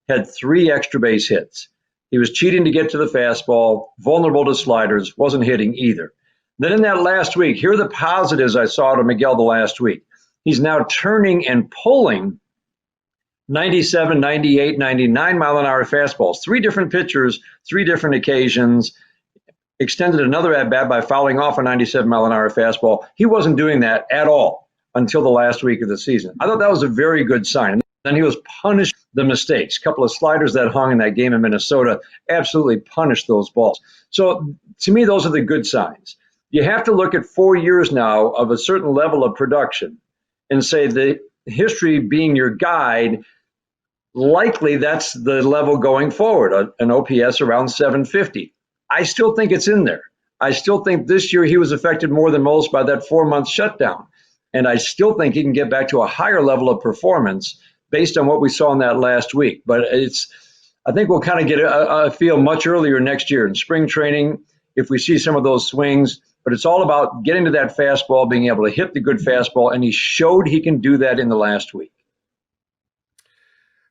had 3 extra base hits. He was cheating to get to the fastball, vulnerable to sliders, wasn't hitting either. Then in that last week, here are the positives I saw to Miguel the last week. He's now turning and pulling 97, 98, 99 mile-an-hour fastballs. 3 different pitchers, 3 different occasions. Extended another at-bat by fouling off a 97 mile-an-hour fastball. He wasn't doing that at all until the last week of the season. I thought that was a very good sign. And then he was punished the mistakes. A couple of sliders that hung in that game in Minnesota absolutely punished those balls. So to me, those are the good signs. You have to look at 4 years now of a certain level of production and say the history being your guide, likely that's the level going forward, an OPS around 750. I still think it's in there. I still think this year he was affected more than most by that 4-month shutdown. And I still think he can get back to a higher level of performance based on what we saw in that last week. But I think we'll kind of get a feel much earlier next year in spring training if we see some of those swings. But it's all about getting to that fastball, being able to hit the good fastball. And he showed he can do that in the last week.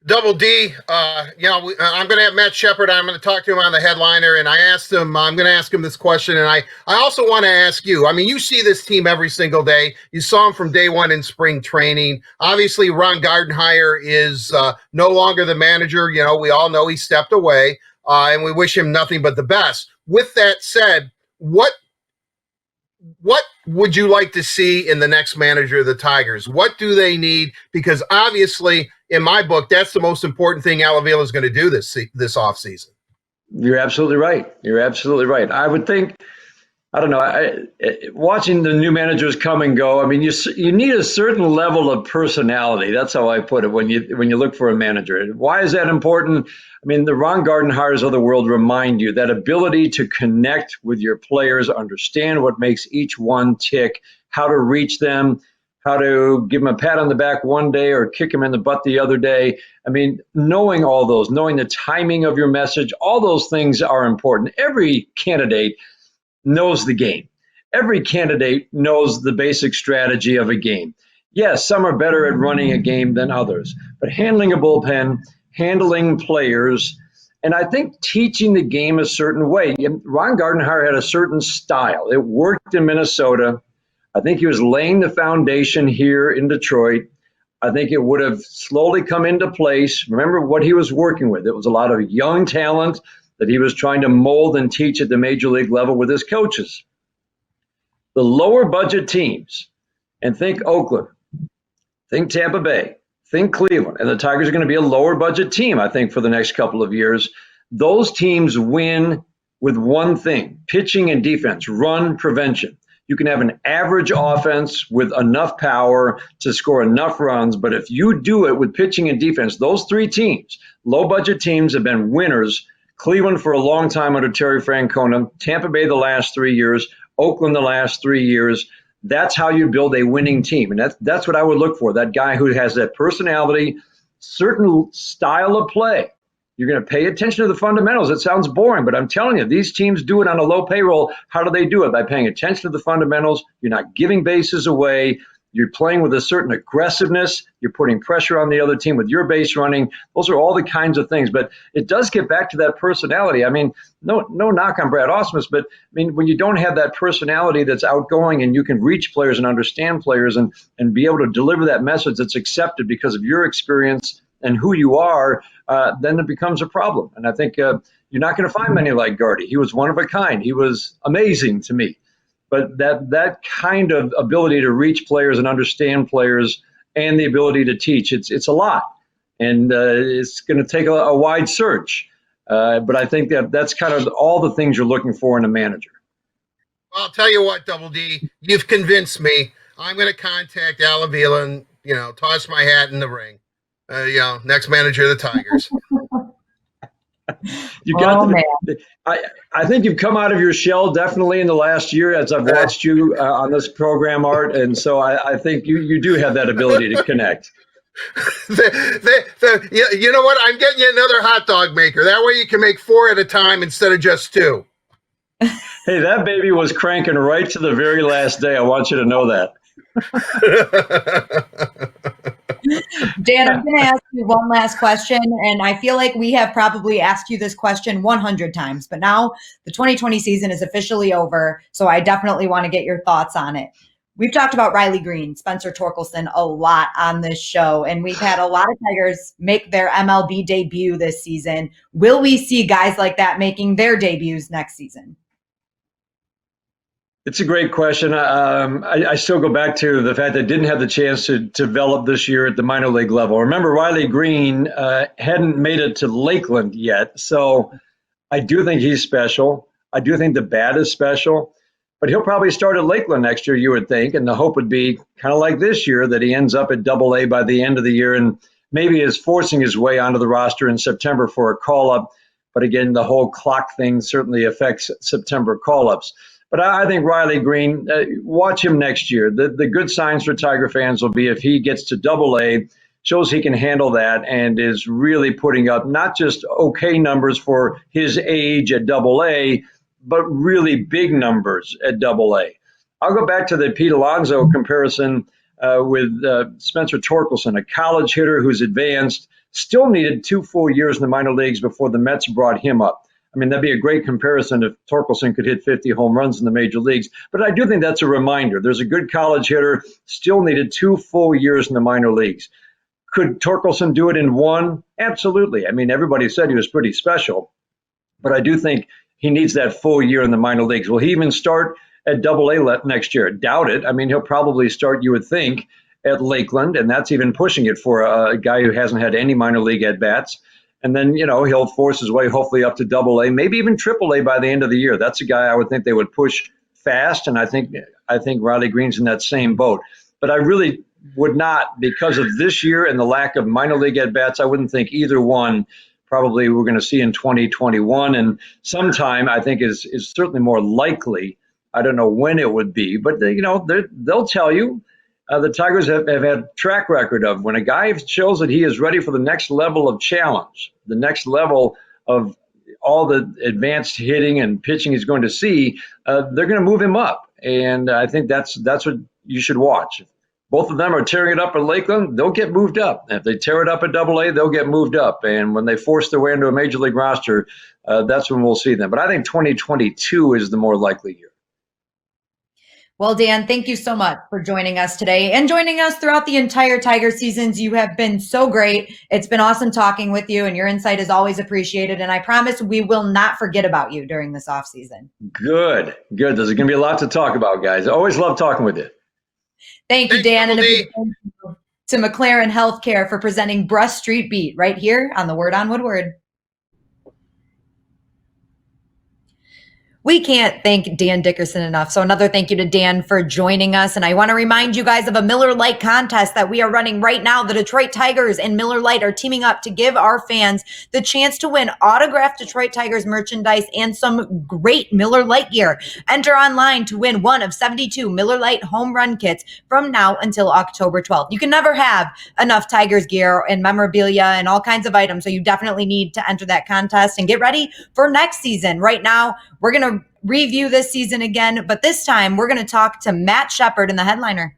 Double D, I'm going to have Matt Shepard. I'm going to talk to him on the headliner, and I'm going to ask him this question, and I also want to ask you. I mean, you see this team every single day. You saw him from day one in spring training. Obviously, Ron Gardenhire is no longer the manager. You know, we all know he stepped away, and we wish him nothing but the best. With that said, what would you like to see in the next manager of the Tigers? What do they need? Because obviously, in my book, that's the most important thing Al Avila is going to do this offseason. You're absolutely right. You're absolutely right. I would think, I don't know, watching the new managers come and go, I mean, you need a certain level of personality. That's how I put it when you look for a manager. Why is that important? I mean, the Ron Gardenhires of the world remind you that ability to connect with your players, understand what makes each one tick, how to reach them, how to give them a pat on the back one day or kick them in the butt the other day. I mean, knowing all those, knowing the timing of your message, all those things are important. Every candidate knows the game. Every candidate knows the basic strategy of a game. Yes, some are better at running a game than others, but handling a bullpen, handling players, And I think teaching the game a certain way. Ron Gardenhire had a certain style. It worked in Minnesota. I think he was laying the foundation here in Detroit. I think it would have slowly come into place. Remember what he was working with. It was a lot of young talent that he was trying to mold and teach at the major league level with his coaches. The lower budget teams, and think Oakland, think Tampa Bay, think Cleveland, and the Tigers are going to be a lower budget team, I think, for the next couple of years. Those teams win with one thing: pitching and defense, run prevention. You can have an average offense with enough power to score enough runs, but if you do it with pitching and defense, those three teams, low budget teams, have been winners. Cleveland for a long time under Terry Francona, Tampa Bay the last 3 years, Oakland the last 3 years. That's how you build a winning team. And that's what I would look for, that guy who has that personality, certain style of play. You're going to pay attention to the fundamentals. It sounds boring, but I'm telling you, these teams do it on a low payroll. How do they do it? By paying attention to the fundamentals. You're not giving bases away. You're playing with a certain aggressiveness. You're putting pressure on the other team with your base running. Those are all the kinds of things. But it does get back to that personality. I mean, no knock on Brad Ausmus, but I mean, when you don't have that personality that's outgoing and you can reach players and understand players and be able to deliver that message that's accepted because of your experience and who you are, then it becomes a problem. And I think you're not going to find many like Gardy. He was one of a kind. He was amazing to me. But that kind of ability to reach players and understand players and the ability to teach, it's a lot. And it's going to take a wide search. But I think that's kind of all the things you're looking for in a manager. Well, I'll tell you what, Double D, you've convinced me. I'm going to contact Al Avila and, toss my hat in the ring. Next manager of the Tigers. I think you've come out of your shell definitely in the last year as I've watched you on this program, Art, and so I think you do have that ability to connect. You know what? I'm getting you another hot dog maker. That way you can make 4 at a time instead of just 2. Hey, that baby was cranking right to the very last day. I want you to know that. Dan, I'm going to ask you one last question, and I feel like we have probably asked you this question 100 times, but now the 2020 season is officially over, so I definitely want to get your thoughts on it. We've talked about Riley Green, Spencer Torkelson a lot on this show, and we've had a lot of Tigers make their MLB debut this season. Will we see guys like that making their debuts next season? It's a great question. I still go back to the fact that I didn't have the chance to develop this year at the minor league level. Remember, Riley Green hadn't made it to Lakeland yet, so I do think he's special. I do think the bat is special, but he'll probably start at Lakeland next year, you would think, and the hope would be kind of like this year that he ends up at Double-A by the end of the year and maybe is forcing his way onto the roster in September for a call-up. But again, the whole clock thing certainly affects September call-ups. But I think Riley Green, watch him next year. The good signs for Tiger fans will be if he gets to Double-A, shows he can handle that, and is really putting up not just okay numbers for his age at Double-A, but really big numbers at Double-A. I'll go back to the Pete Alonso comparison with Spencer Torkelson, a college hitter who's advanced, still needed 2 full years in the minor leagues before the Mets brought him up. I mean, that'd be a great comparison if Torkelson could hit 50 home runs in the major leagues. But I do think that's a reminder. There's a good college hitter, still needed 2 full years in the minor leagues. Could Torkelson do it in 1? Absolutely. I mean, everybody said he was pretty special. But I do think he needs that full year in the minor leagues. Will he even start at Double-A next year? Doubt it. I mean, he'll probably start, you would think, at Lakeland, and that's even pushing it for a guy who hasn't had any minor league at-bats. And then, he'll force his way hopefully up to Double-A, maybe even Triple-A by the end of the year. That's a guy I would think they would push fast, and I think Riley Green's in that same boat. But I really would not, because of this year and the lack of minor league at-bats, I wouldn't think either one probably we're going to see in 2021. And sometime I think is certainly more likely. I don't know when it would be, but they'll tell you. The Tigers have had track record of when a guy shows that he is ready for the next level of challenge, the next level of all the advanced hitting and pitching he's going to see, they're going to move him up. And I think that's what you should watch. both of them are tearing it up at Lakeland, they'll get moved up. If they tear it up at AA, they'll get moved up. And when they force their way into a major league roster, that's when we'll see them. But I think 2022 is the more likely year. Well, Dan, thank you so much for joining us today and joining us throughout the entire Tiger seasons. You have been so great. It's been awesome talking with you, and your insight is always appreciated. And I promise we will not forget about you during this off season. Good. There's going to be a lot to talk about, guys. I always love talking with you. Thank you, Dan. And a big thank you to McLaren Healthcare for presenting Brush Street Beat right here on the Word on Woodward. We can't thank Dan Dickerson enough. So another thank you to Dan for joining us. And I want to remind you guys of a Miller Lite contest that we are running right now. The Detroit Tigers and Miller Lite are teaming up to give our fans the chance to win autographed Detroit Tigers merchandise and some great Miller Lite gear. Enter online to win one of 72 Miller Lite home run kits from now until October 12th. You can never have enough Tigers gear and memorabilia and all kinds of items. So you definitely need to enter that contest and get ready for next season. Right now, we're going to review this season again, but this time we're going to talk to Matt Shepard in the headliner.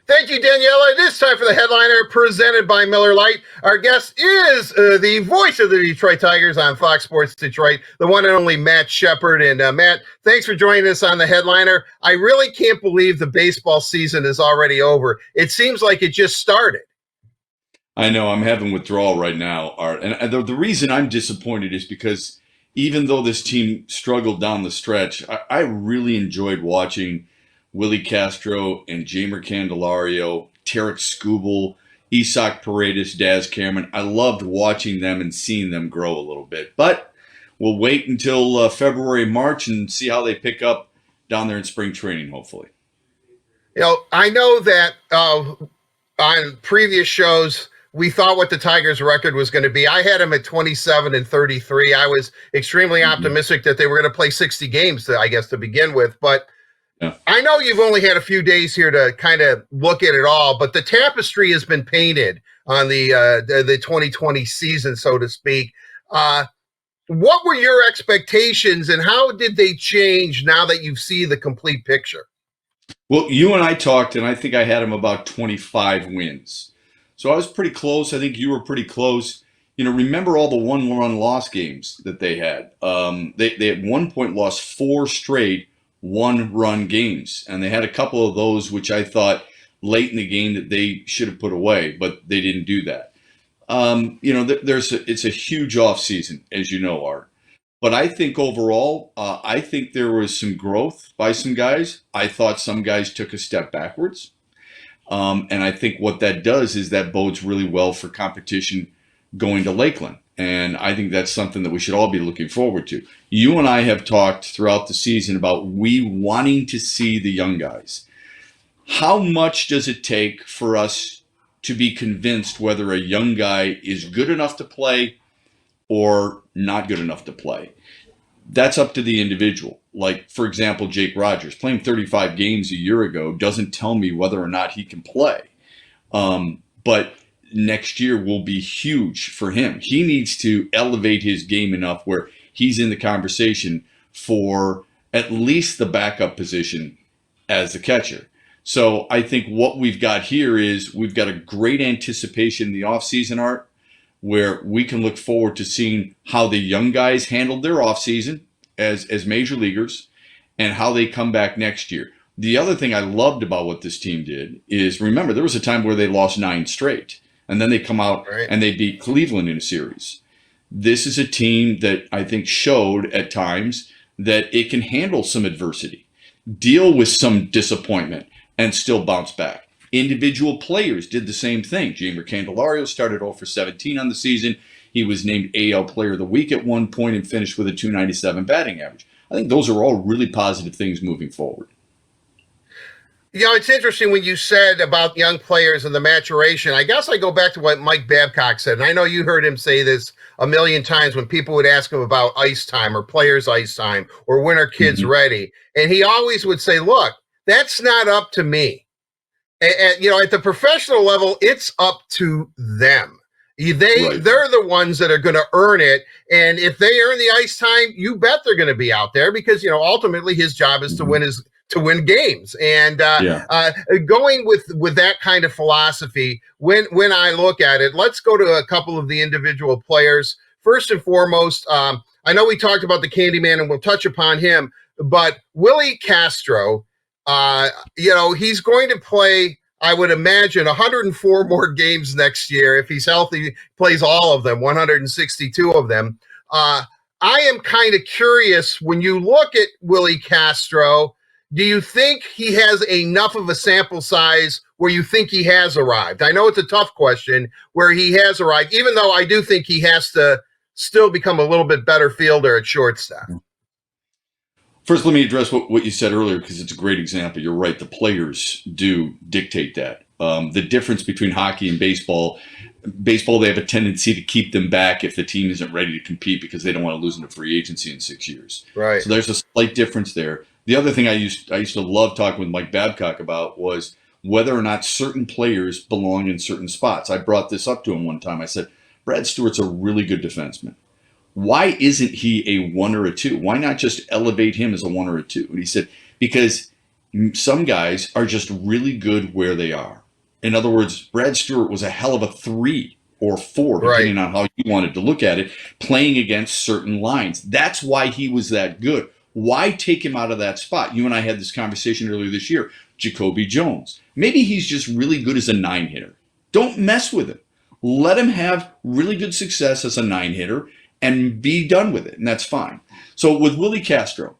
Thank you, Daniela. It is time for the headliner presented by Miller Lite. Our guest is the voice of the Detroit Tigers on Fox Sports Detroit, the one and only Matt Shepard. And Matt, thanks for joining us on the headliner. I really can't believe the baseball season is already over. It seems like it just started. I know, I'm having withdrawal right now, Art. And the reason I'm disappointed is because even though this team struggled down the stretch, I really enjoyed watching Willy Castro and Jeimer Candelario, Tarek Skubal, Isak Paredes, Daz Cameron. I loved watching them and seeing them grow a little bit. But we'll wait until February, March and see how they pick up down there in spring training, hopefully. You know, I know that on previous shows, we thought what the Tigers' record was going to be. I had them at 27-33. I was extremely optimistic that they were going to play 60 games, to begin with. But yeah. I know you've only had a few days here to kind of look at it all, but the tapestry has been painted on the 2020 season, so to speak. What were your expectations, and how did they change now that you see the complete picture? Well, you and I talked, and I think I had them about 25 wins. So I was pretty close. I think you were pretty close. You know, remember all the one-run loss games that they had. They at one point lost 4 straight one-run games, and they had a couple of those which I thought late in the game that they should have put away, but they didn't do that. You know, it's a huge offseason, as you know, Art. But I think overall, I think there was some growth by some guys. I thought some guys took a step backwards. And I think what that does is that bodes really well for competition going to Lakeland. And I think that's something that we should all be looking forward to. You and I have talked throughout the season about we wanting to see the young guys. How much does it take for us to be convinced whether a young guy is good enough to play or not good enough to play? That's up to the individual. Like, for example, Jake Rogers playing 35 games a year ago doesn't tell me whether or not he can play. But next year will be huge for him. He needs to elevate his game enough where he's in the conversation for at least the backup position as the catcher. So I think what we've got here is we've got a great anticipation in the offseason, Art, where we can look forward to seeing how the young guys handled their offseason as major leaguers and how they come back next year. The other thing I loved about what this team did is, remember, there was a time where they lost 9 straight, and then they come out and they beat Cleveland in a series. This is a team that I think showed at times that it can handle some adversity, deal with some disappointment, and still bounce back. Individual players did the same thing. Jeimer Candelario started 0 for 17 on the season. He was named AL Player of the Week at one point and finished with a .297 batting average. I think those are all really positive things moving forward. You know, it's interesting when you said about young players and the maturation. I guess I go back to what Mike Babcock said, and I know you heard him say this a million times when people would ask him about ice time or players' ice time or when are kids ready. And he always would say, look, that's not up to me. And you know, at the professional level, it's up to them. They're the ones that are going to earn it. And if they earn the ice time, you bet they're going to be out there because, you know, ultimately his job is to to win games. And going with that kind of philosophy, when I look at it, let's go to a couple of the individual players. First and foremost, I know we talked about the Candyman, and we'll touch upon him, but Willy Castro, he's going to play, I would imagine, 104 more games next year. If he's healthy, plays all of them, 162 of them. I am kind of curious, when you look at Willy Castro, do you think he has enough of a sample size where you think he has arrived? I know it's a tough question, where he has arrived, even though I do think he has to still become a little bit better fielder at shortstop. First, let me address what you said earlier, because it's a great example. You're right. The players do dictate that. The difference between hockey and baseball, they have a tendency to keep them back if the team isn't ready to compete, because they don't want to lose them to free agency in 6 years. Right. So there's a slight difference there. The other thing I used to love talking with Mike Babcock about was whether or not certain players belong in certain spots. I brought this up to him one time. I said, Brad Stewart's a really good defenseman. Why isn't he a 1 or a 2? Why not just elevate him as a 1 or a 2? And he said, because some guys are just really good where they are. In other words, Brad Stewart was a hell of a 3 or 4, depending on how you wanted to look at it, playing against certain lines. That's why he was that good. Why take him out of that spot? You and I had this conversation earlier this year. Jacoby Jones. Maybe he's just really good as a 9-hitter. Don't mess with him. Let him have really good success as a 9-hitter and be done with it, and that's fine. So with Willy Castro,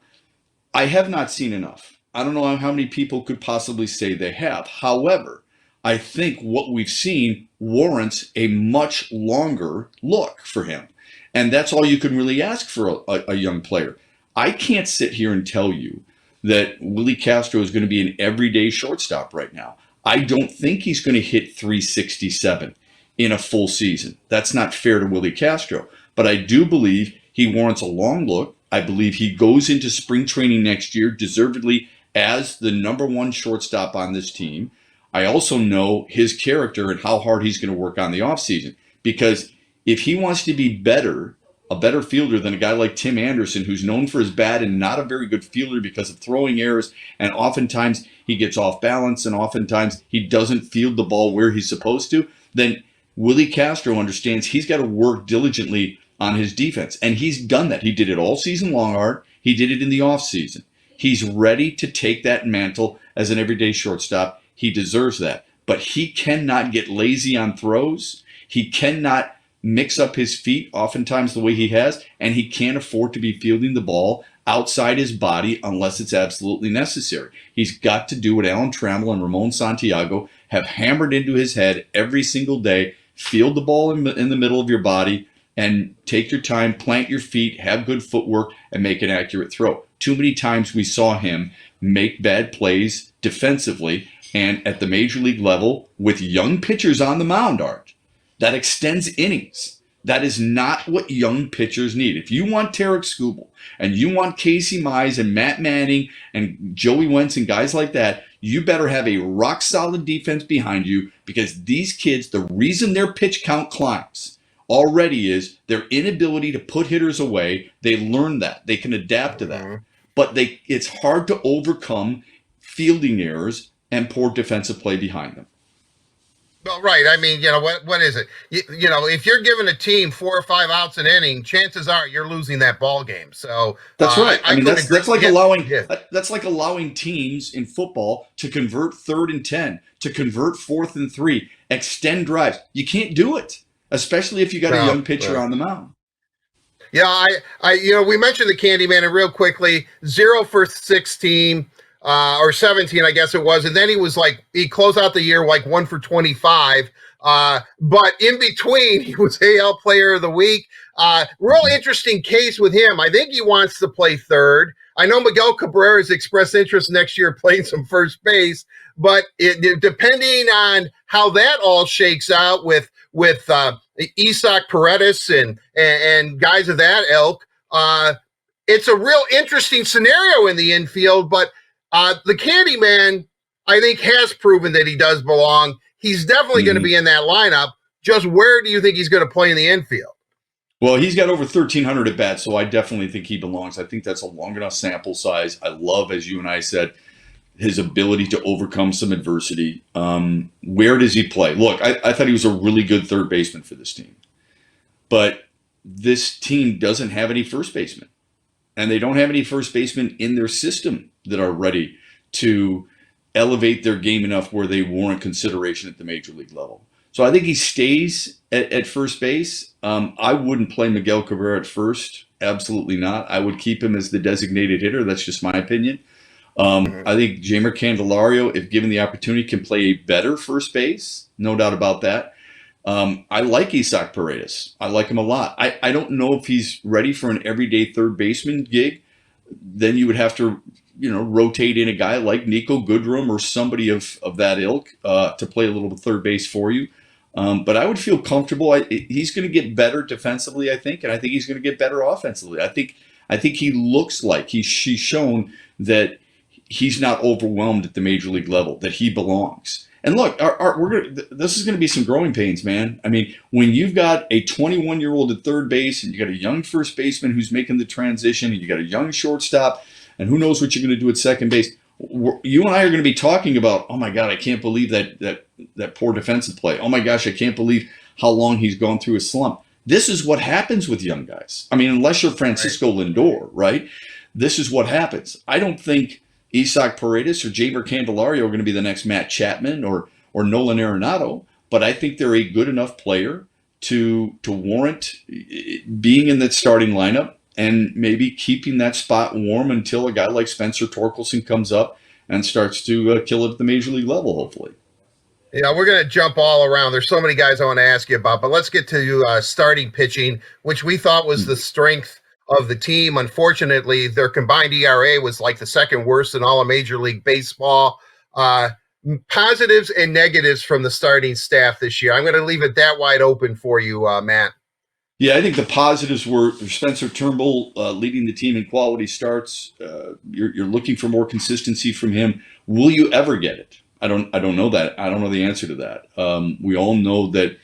I have not seen enough. I don't know how many people could possibly say they have. However, I think what we've seen warrants a much longer look for him. And that's all you can really ask for a young player. I can't sit here and tell you that Willy Castro is going to be an everyday shortstop right now. I don't think he's going to hit 367 in a full season. That's not fair to Willy Castro. But I do believe he warrants a long look. I believe he goes into spring training next year deservedly as the #1 shortstop on this team. I also know his character and how hard he's going to work on the offseason. Because if he wants to be a better fielder than a guy like Tim Anderson, who's known for his bat and not a very good fielder because of throwing errors, and oftentimes he gets off balance, and oftentimes he doesn't field the ball where he's supposed to, then Willy Castro understands he's got to work diligently on his defense. And he's done that. He did it all season long, Art. He did it in the offseason. He's ready to take that mantle as an everyday shortstop. He deserves that. But he cannot get lazy on throws. He cannot mix up his feet oftentimes the way he has, and he can't afford to be fielding the ball outside his body unless it's absolutely necessary. He's got to do what Alan Trammell and Ramon Santiago have hammered into his head every single day. Field the ball in the middle of your body and take your time, plant your feet, have good footwork, and make an accurate throw. Too many times we saw him make bad plays defensively and at the major league level with young pitchers on the mound, Art. That extends innings. That is not what young pitchers need. If you want Tarek Skubal and you want Casey Mize and Matt Manning and Joey Wentz and guys like that, you better have a rock-solid defense behind you, because these kids, the reason their pitch count climbs already is their inability to put hitters away. They learn that. They can adapt to that. But it's hard to overcome fielding errors and poor defensive play behind them. Well, right. I mean, what is it? If you're giving a team 4 or 5 outs an inning, chances are you're losing that ball game. So that's right. I mean, that's like allowing teams in football to convert 3rd and 10, to convert 4th and 3, extend drives. You can't do it, especially if you got a young pitcher on the mound. Yeah, we mentioned the Candyman, and real quickly, 0 for 16. Or 17, I guess it was. And then he closed out the year 1 for 25. But in between, he was AL Player of the Week. Real interesting case with him. I think he wants to play third. I know Miguel Cabrera has expressed interest next year playing some first base, but depending on how that all shakes out with Isaac Paredes and guys of that ilk, it's a real interesting scenario in the infield. But the Candyman, I think, has proven that he does belong. He's definitely going to be in that lineup. Just where do you think he's going to play in the infield? Well, he's got over 1,300 at bats, so I definitely think he belongs. I think that's a long enough sample size. I love, as you and I said, his ability to overcome some adversity. Where does he play? Look, I thought he was a really good third baseman for this team. But this team doesn't have any first baseman. And they don't have any first basemen in their system that are ready to elevate their game enough where they warrant consideration at the major league level. So I think he stays at first base. I wouldn't play Miguel Cabrera at first. Absolutely not. I would keep him as the designated hitter. That's just my opinion. I think Jeimer Candelario, if given the opportunity, can play a better first base. No doubt about that. I like Isaac Paredes. I like him a lot. I don't know if he's ready for an everyday third baseman gig. Then you would have to, rotate in a guy like Nico Goodrum or somebody of that ilk to play a little third base for you. But I would feel comfortable. He's going to get better defensively, I think, and I think he's going to get better offensively. I think he looks like she's shown that he's not overwhelmed at the major league level, that he belongs. And look, this is going to be some growing pains, man. I mean, when you've got a 21-year-old at third base and you got a young first baseman who's making the transition and you got a young shortstop and who knows what you're going to do at second base, you and I are going to be talking about, oh my God, I can't believe that poor defensive play. Oh my gosh, I can't believe how long he's gone through a slump. This is what happens with young guys. I mean, unless you're Francisco Lindor, right? This is what happens. I don't think Isaac Paredes or Jeimer Candelario are going to be the next Matt Chapman or Nolan Arenado, but I think they're a good enough player to warrant being in that starting lineup and maybe keeping that spot warm until a guy like Spencer Torkelson comes up and starts to kill it at the major league level, hopefully. We're going to jump all around. There's so many guys I want to ask you about, but let's get to starting pitching, which we thought was the strength of the team. Unfortunately, their combined ERA was like the second worst in all of Major League Baseball. Positives and negatives from the starting staff this year. I'm going to leave it that wide open for you, Matt. Yeah, I think the positives were Spencer Turnbull leading the team in quality starts. You're looking for more consistency from him. Will you ever get it? I don't know that. I don't know the answer to that. We all know that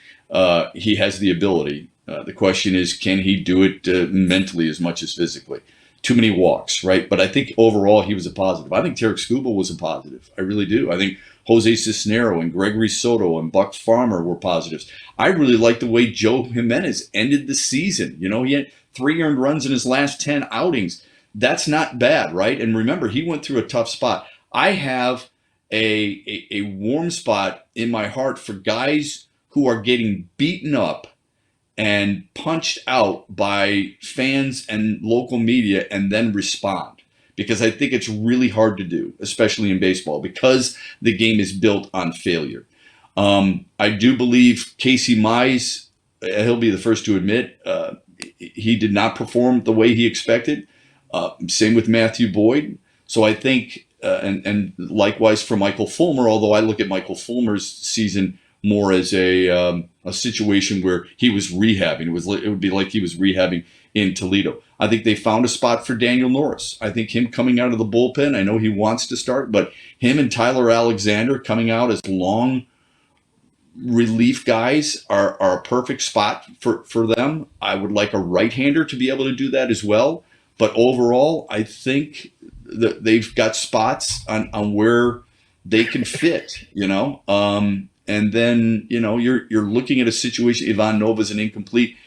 he has the ability. The question is, can he do it mentally as much as physically? Too many walks, right? But I think overall he was a positive. I think Tarek Skubal was a positive. I really do. I think Jose Cisnero and Gregory Soto and Buck Farmer were positives. I really like the way Joe Jimenez ended the season. He had 3 earned runs in his last 10 outings. That's not bad, right? And remember, he went through a tough spot. I have a warm spot in my heart for guys who are getting beaten up and punched out by fans and local media and then respond. Because I think it's really hard to do, especially in baseball, because the game is built on failure. I do believe Casey Mize, he'll be the first to admit, he did not perform the way he expected. Same with Matthew Boyd. So I think, and likewise for Michael Fulmer, although I look at Michael Fulmer's season more as a situation where he was rehabbing. It would be like he was rehabbing in Toledo. I think they found a spot for Daniel Norris. I think him coming out of the bullpen, I know he wants to start, but him and Tyler Alexander coming out as long relief guys are a perfect spot for them. I would like a right-hander to be able to do that as well. But overall, I think that they've got spots on where they can fit, and then, you're looking at a situation. Ivan Nova's an incomplete.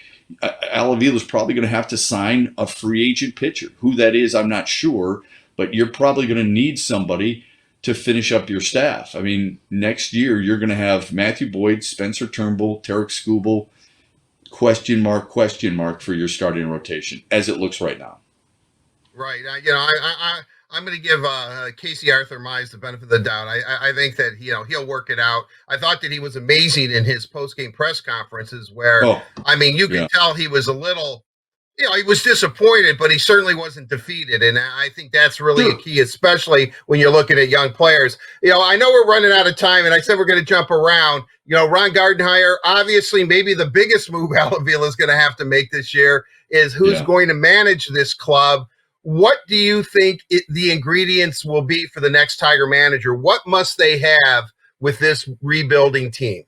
Al Avila's probably going to have to sign a free agent pitcher. Who that is, I'm not sure, but you're probably going to need somebody to finish up your staff. I mean, next year you're going to have Matthew Boyd, Spencer Turnbull, Tarek Skubal, question mark for your starting rotation as it looks right now. Right. I'm going to give Casey Arthur Mize the benefit of the doubt. I think that he'll work it out. I thought that he was amazing in his post-game press conferences where, you can tell he was a little, he was disappointed, but he certainly wasn't defeated. And I think that's really a key, especially when you're looking at young players. I know we're running out of time, and I said we're going to jump around. Ron Gardenhire, obviously maybe the biggest move Al Avila is going to have to make this year is who's going to manage this club. What do you think the ingredients will be for the next Tiger manager? What must they have with this rebuilding team?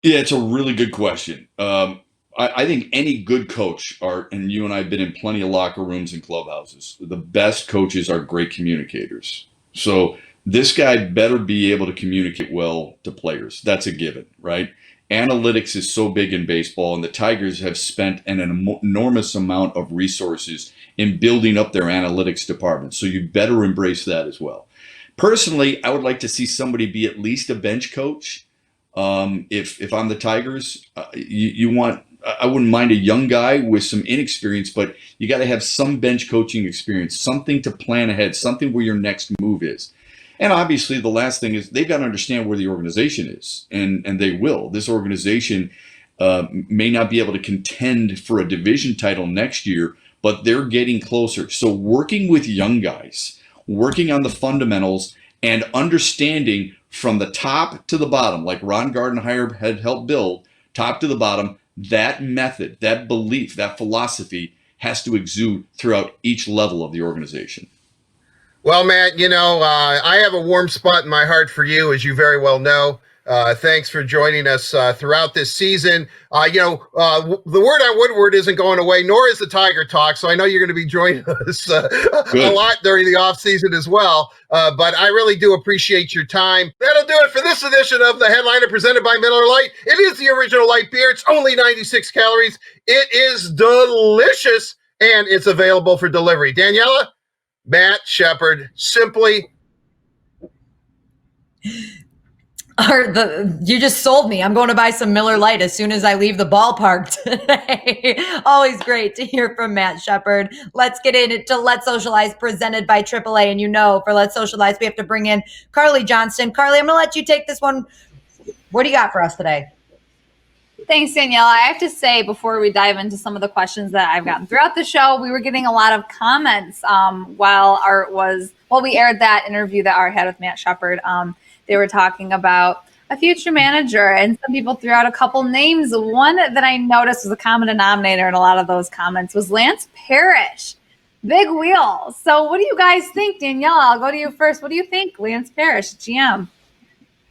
Yeah, it's a really good question. I think any good coach and you and I have been in plenty of locker rooms and clubhouses. The best coaches are great communicators. So This guy better be able to communicate well to players. That's a given, right? Analytics is so big in baseball, and the Tigers have spent an enormous amount of resources in building up their analytics department. So you better embrace that as well. Personally, I would like to see somebody be at least a bench coach. If I'm the Tigers, I wouldn't mind a young guy with some inexperience, but you got to have some bench coaching experience, something to plan ahead, something where your next move is. And obviously, the last thing is they've got to understand where the organization is, and they will. This organization may not be able to contend for a division title next year, but they're getting closer. So working with young guys, working on the fundamentals, and understanding from the top to the bottom, like Ron Gardenhire had helped build, top to the bottom, that method, that belief, that philosophy has to exude throughout each level of the organization. Well, Matt, I have a warm spot in my heart for you, as you very well know. Thanks for joining us throughout this season. The word on Woodward isn't going away, nor is the Tiger Talk. So I know you're going to be joining us a lot during the offseason as well. But I really do appreciate your time. That'll do it for this edition of The Headliner presented by Miller Lite. It is the original light beer. It's only 96 calories. It is delicious, and it's available for delivery. Daniela, Matt, Shepard, simply. You just sold me. I'm going to buy some Miller Lite as soon as I leave the ballpark today. Always great to hear from Matt Shepard. Let's get into Let's Socialize presented by AAA. And for Let's Socialize, we have to bring in Carly Johnston. Carly, I'm going to let you take this one. What do you got for us today? Thanks, Danielle. I have to say, before we dive into some of the questions that I've gotten throughout the show, we were getting a lot of comments while we aired that interview that Art had with Matt Shepard. They were talking about a future manager, and some people threw out a couple names. One that I noticed was a common denominator in a lot of those comments was Lance Parrish. Big wheel. So what do you guys think, Danielle? I'll go to you first. What do you think, Lance Parrish, GM?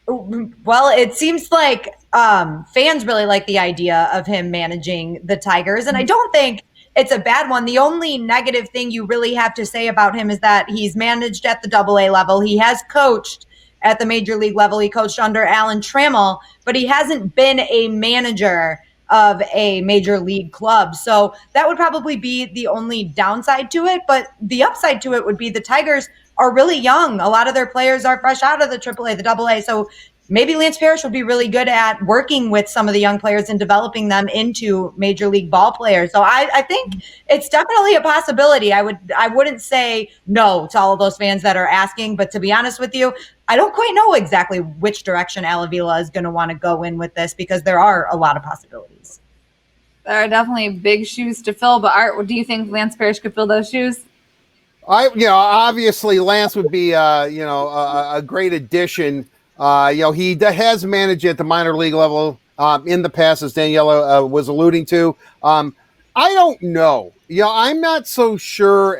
Well, it seems like fans really like the idea of him managing the Tigers, and I don't think it's a bad one. The only negative thing you really have to say about him is that he's managed at the AA level. He has coached at the major league level. He coached under Alan Trammell, but he hasn't been a manager of a major league club. So that would probably be the only downside to it. But the upside to it would be the Tigers are really young. A lot of their players are fresh out of the AAA, the AA. So maybe Lance Parrish would be really good at working with some of the young players and developing them into major league ball players. So I think it's definitely a possibility. I wouldn't say no to all of those fans that are asking, but to be honest with you, I don't quite know exactly which direction Al Avila is going to want to go in with this, because there are a lot of possibilities. There are definitely big shoes to fill, but Art, do you think Lance Parrish could fill those shoes? Obviously Lance would be, a great addition. He has managed at the minor league level in the past, as Daniela was alluding to. I don't know. I'm not so sure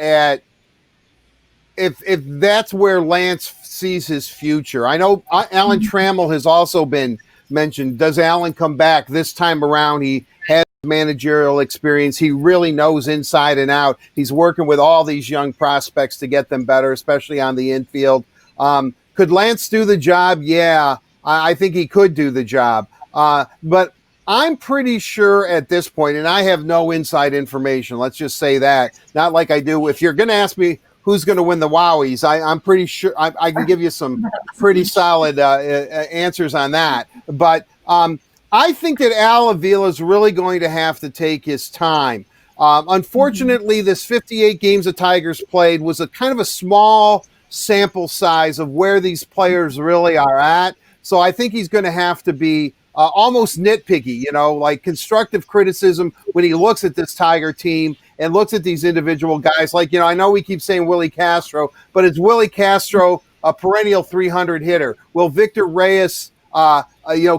if that's where Lance sees his future. I know Alan Trammell has also been mentioned. Does Alan come back this time around? He has managerial experience. He really knows inside and out. He's working with all these young prospects to get them better, especially on the infield. Could Lance do the job? Yeah, I think he could do the job. But I'm pretty sure at this point, and I have no inside information, let's just say that, not like I do. If you're going to ask me who's going to win the Wowies, I'm pretty sure I can give you some pretty solid answers on that. But I think that Al Avila is really going to have to take his time. Unfortunately, this 58 games the Tigers played was a kind of a small sample size of where these players really are at. So I think he's going to have to be almost nitpicky, like constructive criticism when he looks at this Tiger team and looks at these individual guys. Like, I know we keep saying Willie Castro, but is Willie Castro a perennial 300 hitter? Will Victor Reyes,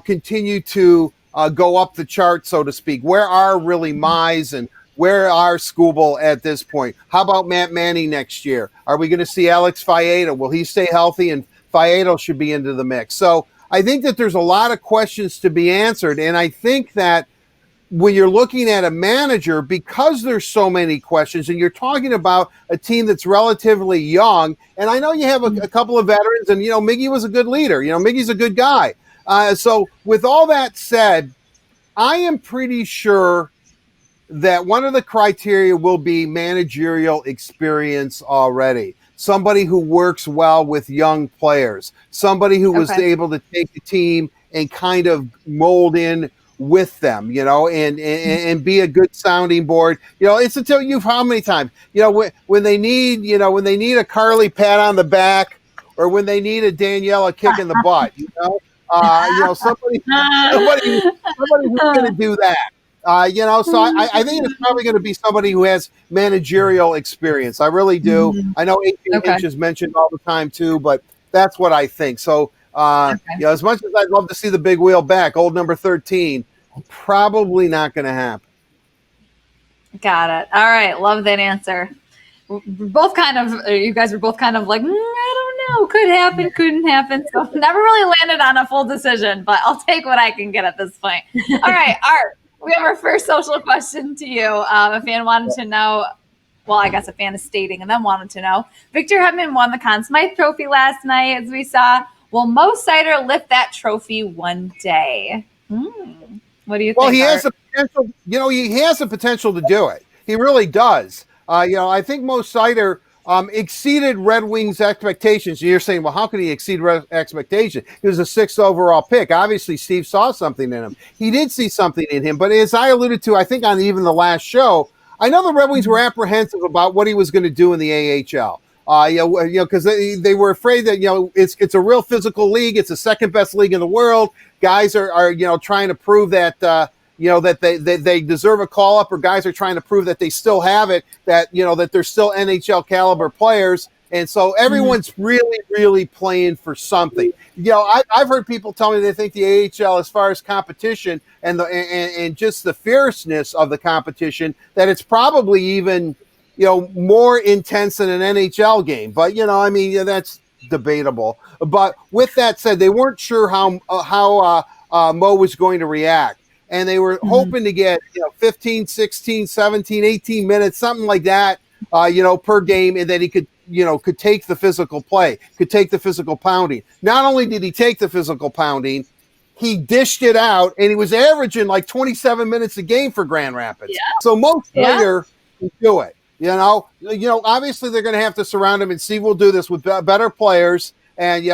continue to go up the chart, so to speak? Where are really Mize and where are Skubal at this point? How about Matt Manning next year? Are we going to see Alex Faedo? Will he stay healthy? And Faedo should be into the mix. So I think that there's a lot of questions to be answered. And I think that when you're looking at a manager, because there's so many questions, and you're talking about a team that's relatively young, and I know you have a couple of veterans, and Miggy was a good leader. Miggy's a good guy. So with all that said, I am pretty sure that one of the criteria will be managerial experience already. Somebody who works well with young players, somebody who was able to take the team and kind of mold in with them, and be a good sounding board. It's until you've how many times, when they need, when they need a Carly pat on the back, or when they need a Daniela kick in the butt, somebody who's going to do that. So I think it's probably going to be somebody who has managerial experience. I really do. I know H is mentioned all the time too, but that's what I think. So, as much as I'd love to see the big wheel back, old number 13, probably not going to happen. Got it. All right. Love that answer. You guys were both kind of like, I don't know. Could happen, couldn't happen. So never really landed on a full decision, but I'll take what I can get at this point. All right, Art. We have our first social question to you. A fan wanted to know, well, I guess a fan is stating and then wanted to know, Victor Hedman won the Conn Smythe Trophy last night, as we saw. Will Mo Seider lift that trophy one day? What do you think? Well, he has the potential. He has the potential to do it. He really does. I think Mo Seider exceeded Red Wings' expectations. You're saying, well, how could he exceed expectations? He was a 6th overall pick. Obviously, Steve saw something in him. He did see something in him. But as I alluded to, I think on even the last show, I know the Red Wings were apprehensive about what he was going to do in the AHL. Because they were afraid that it's a real physical league. It's the second best league in the world. Guys are trying to prove that that they deserve a call up, or guys are trying to prove that they still have it, that that they're still NHL caliber players. And so everyone's really, really playing for something. I've heard people tell me they think the AHL, as far as competition and just the fierceness of the competition, that it's probably even more intense than an NHL game. But that's debatable. But with that said, they weren't sure how Mo was going to react. And they were hoping to get 15, 16, 17, 18 minutes, something like that, per game, and that he could take the physical play, could take the physical pounding. Not only did he take the physical pounding, he dished it out, and he was averaging like 27 minutes a game for Grand Rapids. Yeah. So Mo Seider can do it. Obviously they're going to have to surround him, and Steve will do this with better players. And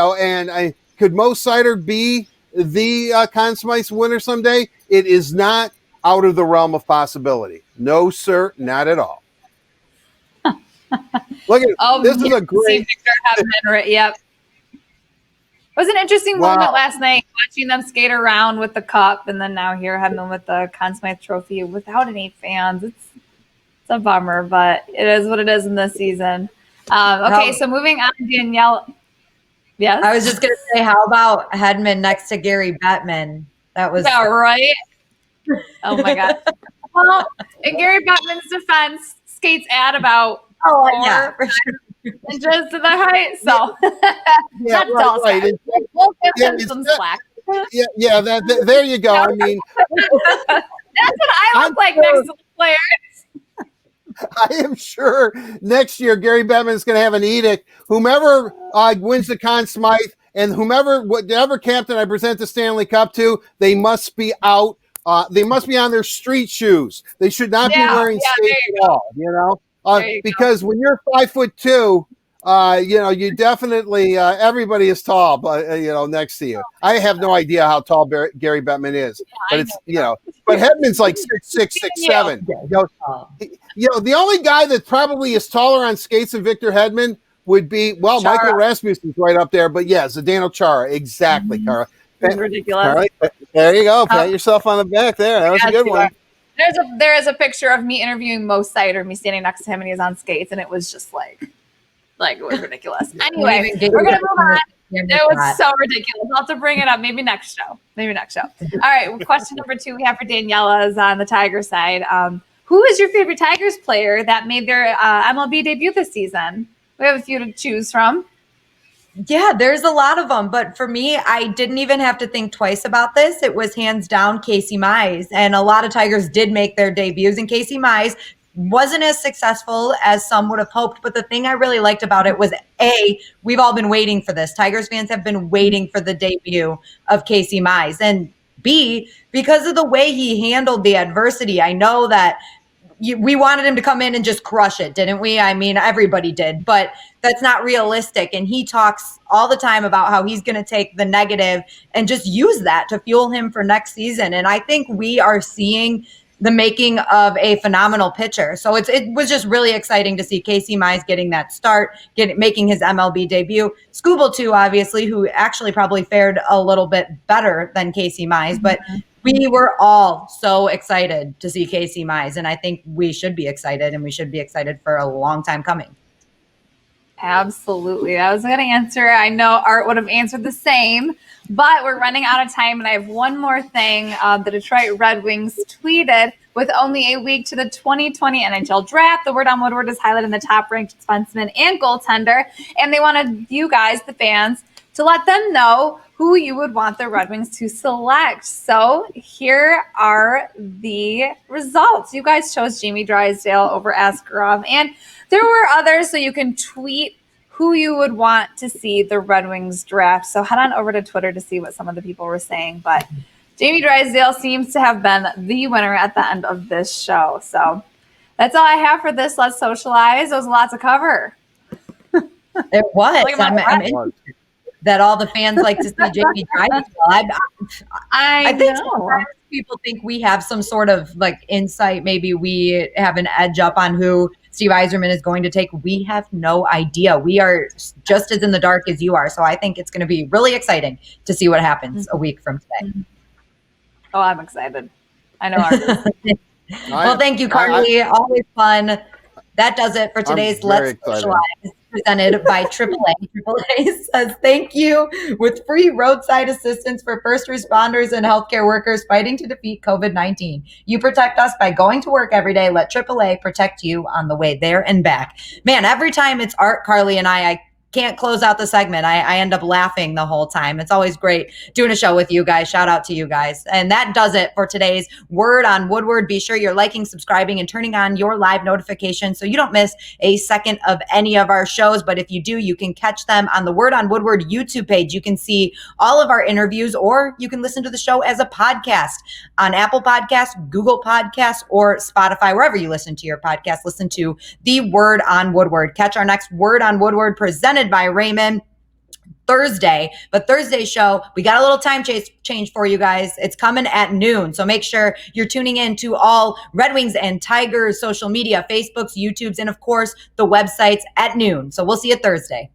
could Mo Seider be the Conn Smythe winner someday? It is not out of the realm of possibility. No, sir, not at all. Look at this is a great. Yep. It was an interesting moment last night watching them skate around with the cup, and then now here having them with the Conn Smythe Trophy without any fans. It's a bummer, but it is what it is in this season. So moving on, Danielle. Yes, I was just going to say, how about Hedman next to Gary Bettman? That was right. Oh my God. Well, in Gary Bettman's defense, skates at about 4 inches to the height. So that's all. Right. We'll give him some slack. There you go. I mean, that's what I look like next to the players. I am sure next year Gary Bettman is going to have an edict. Whomever wins the Conn Smythe and whatever captain I present the Stanley Cup to, they must be out. They must be on their street shoes. They should not be wearing skates at all. Because when you're 5'2", you definitely everybody is tall, but next to you. I have no idea how tall Gary Bettman is, but it's but Hedman's like 6'6", 6'7". The only guy that probably is taller on skates than Victor Hedman would be Chara. Michael Rasmussen's right up there, but Zdeno Chara, exactly, Cara. Ridiculous. All right, there you go. Pat yourself on the back there. That was a good one. There is a picture of me interviewing Mo Seider, me standing next to him, and he's on skates, and it was just like it was ridiculous. Anyway, we're gonna move on. It was so ridiculous. I'll have to bring it up maybe next show. All right, question number 2 we have for Daniela is on the Tiger side. Who is your favorite Tigers player that made their MLB debut this season? We have a few to choose from. Yeah, there's a lot of them. But for me, I didn't even have to think twice about this. It was hands down Casey Mize. And a lot of Tigers did make their debuts. And Casey Mize wasn't as successful as some would have hoped. But the thing I really liked about it was, A, we've all been waiting for this. Tigers fans have been waiting for the debut of Casey Mize. And B, because of the way he handled the adversity, I know that we wanted him to come in and just crush it, didn't we? I mean, everybody did, but that's not realistic. And he talks all the time about how he's going to take the negative and just use that to fuel him for next season. And I think we are seeing the making of a phenomenal pitcher. So it was just really exciting to see Casey Mize getting that start, making his MLB debut. Skubal too, obviously, who actually probably fared a little bit better than Casey Mize, but we were all so excited to see Casey Mize, and I think we should be excited, and we should be excited for a long time coming. Absolutely. I was going to answer. I know Art would have answered the same, but we're running out of time, and I have one more thing. The Detroit Red Wings tweeted, with only a week to the 2020 NHL Draft, the word on Woodward is highlighting the top-ranked defenseman and goaltender, and they wanted you guys, the fans, to let them know who you would want the Red Wings to select. So here are the results. You guys chose Jamie Drysdale over Askarov, and there were others, so you can tweet who you would want to see the Red Wings draft. So head on over to Twitter to see what some of the people were saying. But Jamie Drysdale seems to have been the winner at the end of this show. So that's all I have for this Let's Socialize. It was a lot to cover. It was. I'm interested that all the fans like to see Jamie Drysdale. I think sometimes people think we have some sort of like insight. Maybe we have an edge up on who Steve Yzerman is going to take. We have no idea. We are just as in the dark as you are. So I think it's going to be really exciting to see what happens a week from today. Oh, I'm excited. I know. Well, thank you, Carly. Always fun. That does it for today's Let's Socialize, presented by AAA. AAA says thank you, with free roadside assistance for first responders and healthcare workers fighting to defeat COVID-19. You protect us by going to work every day. Let AAA protect you on the way there and back. Man, every time it's Art, Carly, and I can't close out the segment. I end up laughing the whole time. It's always great doing a show with you guys. Shout out to you guys. And that does it for today's Word on Woodward. Be sure you're liking, subscribing, and turning on your live notifications so you don't miss a second of any of our shows. But if you do, you can catch them on the Word on Woodward YouTube page. You can see all of our interviews, or you can listen to the show as a podcast on Apple Podcasts, Google Podcasts, or Spotify. Wherever you listen to your podcast, listen to the Word on Woodward. Catch our next Word on Woodward presented by Raymond Thursday. But Thursday's show, we got a little time change for you guys. It's coming at noon. So make sure you're tuning in to all Red Wings and Tigers social media, Facebooks, YouTubes, and of course the websites at noon. So we'll see you Thursday.